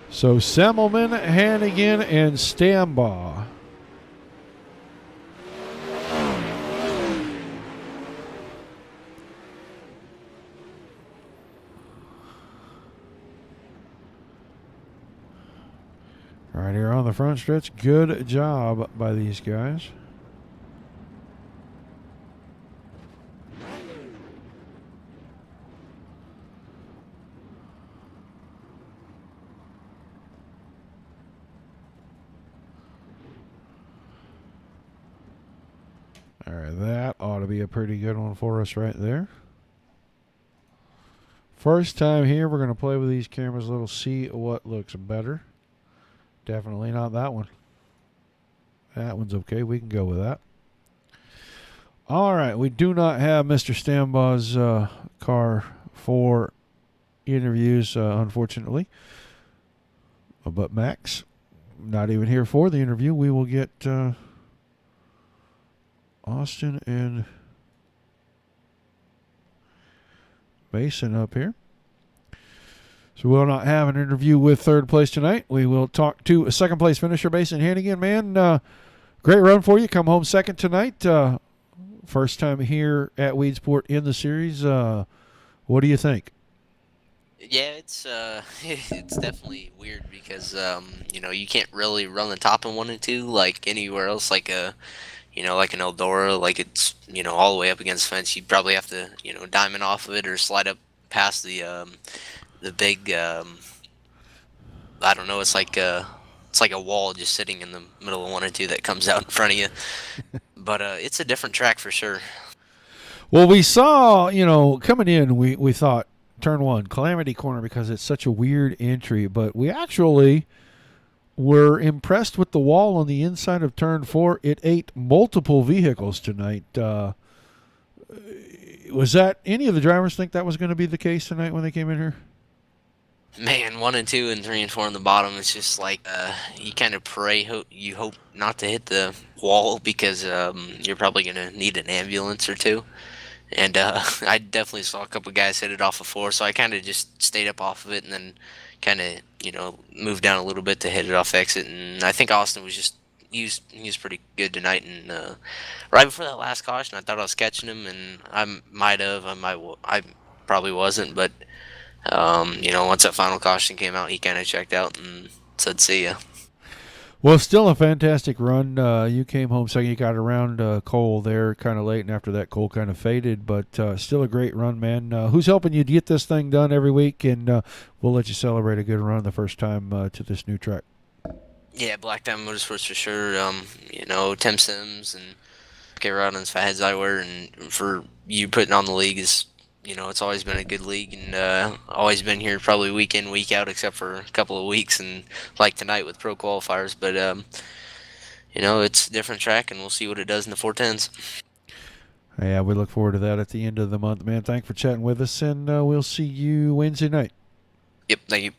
So Semmelman, Hannigan, and Stambaugh. Right here on the front stretch. Good job by these guys. All right, that ought to be a pretty good one for us right there. First time here, we're going to play with these cameras a little, see what looks better. Definitely not that one. That one's okay. We can go with that. All right, we do not have Mr. Stambaugh's car for interviews, unfortunately. But Max, not even here for the interview. We will get Austin and Mason up here. So we'll not have an interview with 3rd place tonight. We will talk to a 2nd place finisher, Mason Hannigan. Man, great run for you. Come home 2nd tonight. First time here at Weedsport in the series. What do you think? Yeah, it's it's definitely weird because you can't really run the top in 1 and 2 like anywhere else, like like an Eldora, like it's all the way up against the fence. You probably have to diamond off of it or slide up past the big I don't know, it's like a wall just sitting in the middle of 1 and 2 that comes out in front of you. But it's a different track for sure. Well, we saw, coming in, we thought turn 1, Calamity Corner, because it's such a weird entry, but we actually were impressed with the wall on the inside of turn 4. It ate multiple vehicles tonight. Was that, any of the drivers think that was going to be the case tonight when they came in here? Man, 1 and 2 and 3 and 4 on the bottom. It's just like you kind of pray, you hope not to hit the wall because you're probably gonna need an ambulance or 2. And I definitely saw a couple guys hit it off of 4, so I kind of just stayed up off of it and then kind of moved down a little bit to hit it off exit. And I think Austin was just he was pretty good tonight. And right before that last caution, I thought I was catching him, and I probably wasn't, but. Once that final caution came out, he kind of checked out and said, "See ya." Well, still a fantastic run. You came home second. You got around Cole there kind of late, and after that, Cole kind of faded, but still a great run, man. Who's helping you get this thing done every week? And we'll let you celebrate a good run the first time to this new track. Yeah, Black Diamond Motorsports for sure. Tim Sims and K-Rod and Fatheads Eyewear, and for you putting on the league is. It's always been a good league, and always been here probably week in, week out, except for a couple of weeks, and like tonight with pro qualifiers. But, it's a different track, and we'll see what it does in the 410s. Yeah, we look forward to that at the end of the month, man. Thanks for chatting with us, and we'll see you Wednesday night. Yep, thank you.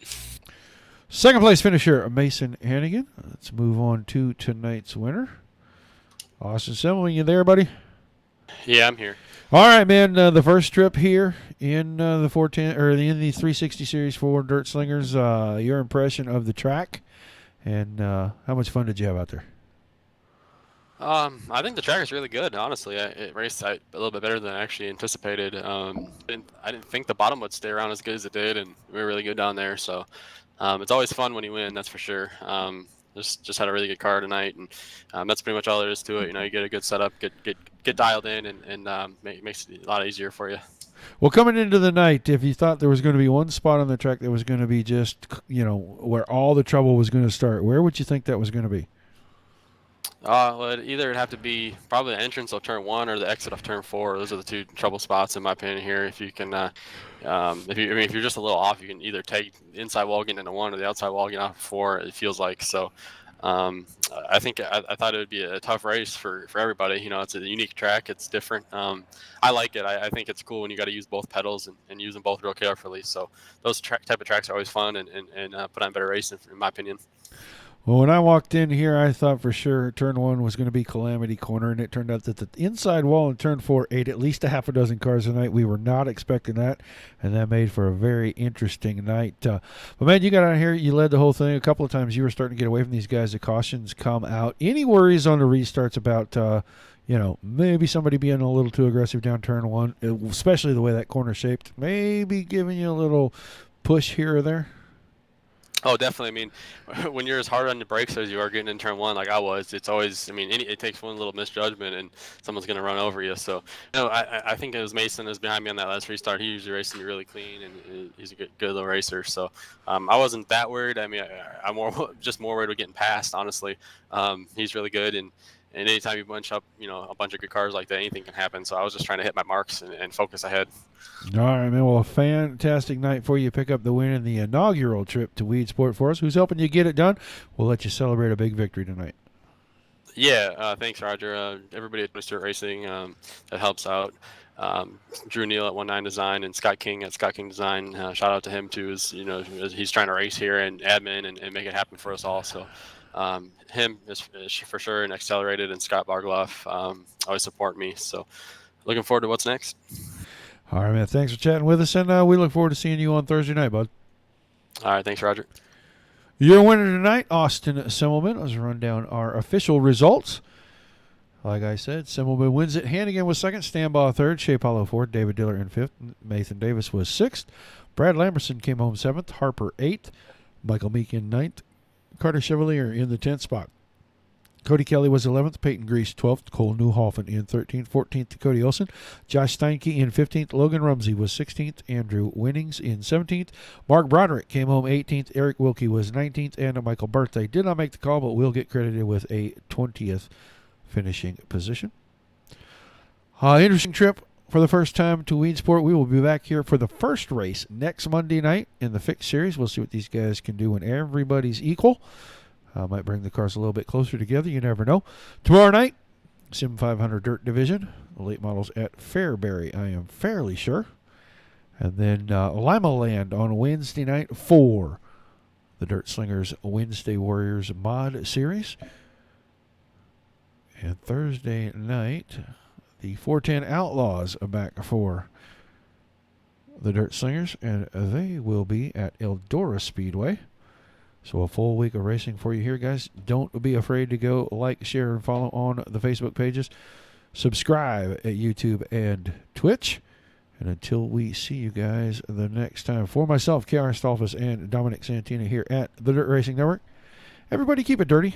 Second place finisher, Mason Hannigan. Let's move on to tonight's winner. Austin Semmel, you there, buddy? Yeah, I'm here. All right, man. The first trip here in the 410 or in the 360 Series 4 Dirt Slingers. Your impression of the track, and how much fun did you have out there? I think the track is really good, honestly. It raced a little bit better than I actually anticipated. I didn't think the bottom would stay around as good as it did, and we were really good down there. So it's always fun when you win, that's for sure. Just had a really good car tonight, and that's pretty much all there is to it. You know, you get a good setup, get dialed in, and makes it a lot easier for you. Well, coming into the night, if you thought there was going to be one spot on the track that was going to be just, where all the trouble was going to start, where would you think that was going to be? Well, it'd have to be probably the entrance of turn 1 or the exit of turn 4. Those are the two trouble spots in my opinion here. If you can, if you're just a little off, you can either take the inside wall getting into 1 or the outside wall getting off 4. It feels like so. I think I thought it would be a tough race for everybody. You know, it's a unique track. It's different. I like it. I think it's cool when you got to use both pedals and use them both real carefully. So those type of tracks are always fun and put on better racing, in my opinion. Well, when I walked in here, I thought for sure turn 1 was going to be Calamity Corner, and it turned out that the inside wall in turn 4 ate at least a half a dozen cars tonight. We were not expecting that, and that made for a very interesting night. But, man, you got out here, you led the whole thing. A couple of times you were starting to get away from these guys. The cautions come out. Any worries on the restarts about, maybe somebody being a little too aggressive down turn 1, especially the way that corner shaped, maybe giving you a little push here or there? Oh, definitely. I mean, when you're as hard on the brakes as you are getting in turn 1, like I was, it's always, it takes one little misjudgment and someone's going to run over you. So, I think it was Mason is behind me on that last restart. He usually races me really clean, and he's a good little racer. So, I wasn't that worried. I mean, I'm more worried with getting past, honestly. He's really good, and anytime you bunch up, a bunch of good cars like that, anything can happen. So I was just trying to hit my marks and focus ahead. All right, man. Well, a fantastic night for you. Pick up the win in the inaugural trip to Weedsport for us. Who's helping you get it done? We'll let you celebrate a big victory tonight. Yeah, thanks, Roger. Everybody at Weedsport Racing that helps out. Drew Neal at 19 Design and Scott King at Scott King Design. Shout out to him too. As he's trying to race here and Edmond and make it happen for us all. So. Him is for sure, and Accelerated, and Scott Bargloff always support me. So looking forward to what's next. All right, man. Thanks for chatting with us, and we look forward to seeing you on Thursday night, bud. All right. Thanks, Roger. Your winner tonight, Austin Semmelman. Let's run down our official results. Like I said, Semmelman wins it. Hannigan was second, Stambaugh third, Shea Paulo fourth, David Diller in fifth, Nathan Davis was sixth, Brad Lamberson came home seventh, Harper eighth, Michael Meekin ninth, Carter Chevalier in the 10th spot. Cody Kelly was 11th, Peyton Grease 12th, Cole Newhoffen in 13th, 14th Cody Olson, Josh Steinke in 15th, Logan Rumsey was 16th, Andrew Winnings in 17th, Mark Broderick came home 18th, Eric Wilkie was 19th, and Michael Birthday did not make the call, but will get credited with a 20th finishing position. Interesting trip for the first time to Weedsport. We will be back here for the first race next Monday night in the fixed series. We'll see what these guys can do when everybody's equal. Might bring the cars a little bit closer together. You never know. Tomorrow night, Sim 500 Dirt Division. The late models at Fairbury, I am fairly sure. And then Lima Land on Wednesday night for the Dirt Slingers Wednesday Warriors Mod Series. And Thursday night, the 410 Outlaws are back for the Dirt Slingers, and they will be at Eldora Speedway. So a full week of racing for you here, guys. Don't be afraid to go like, share, and follow on the Facebook pages. Subscribe at YouTube and Twitch. And until we see you guys the next time, for myself, KR Stolfus, and Dominic Santina here at the Dirt Racing Network, everybody keep it dirty.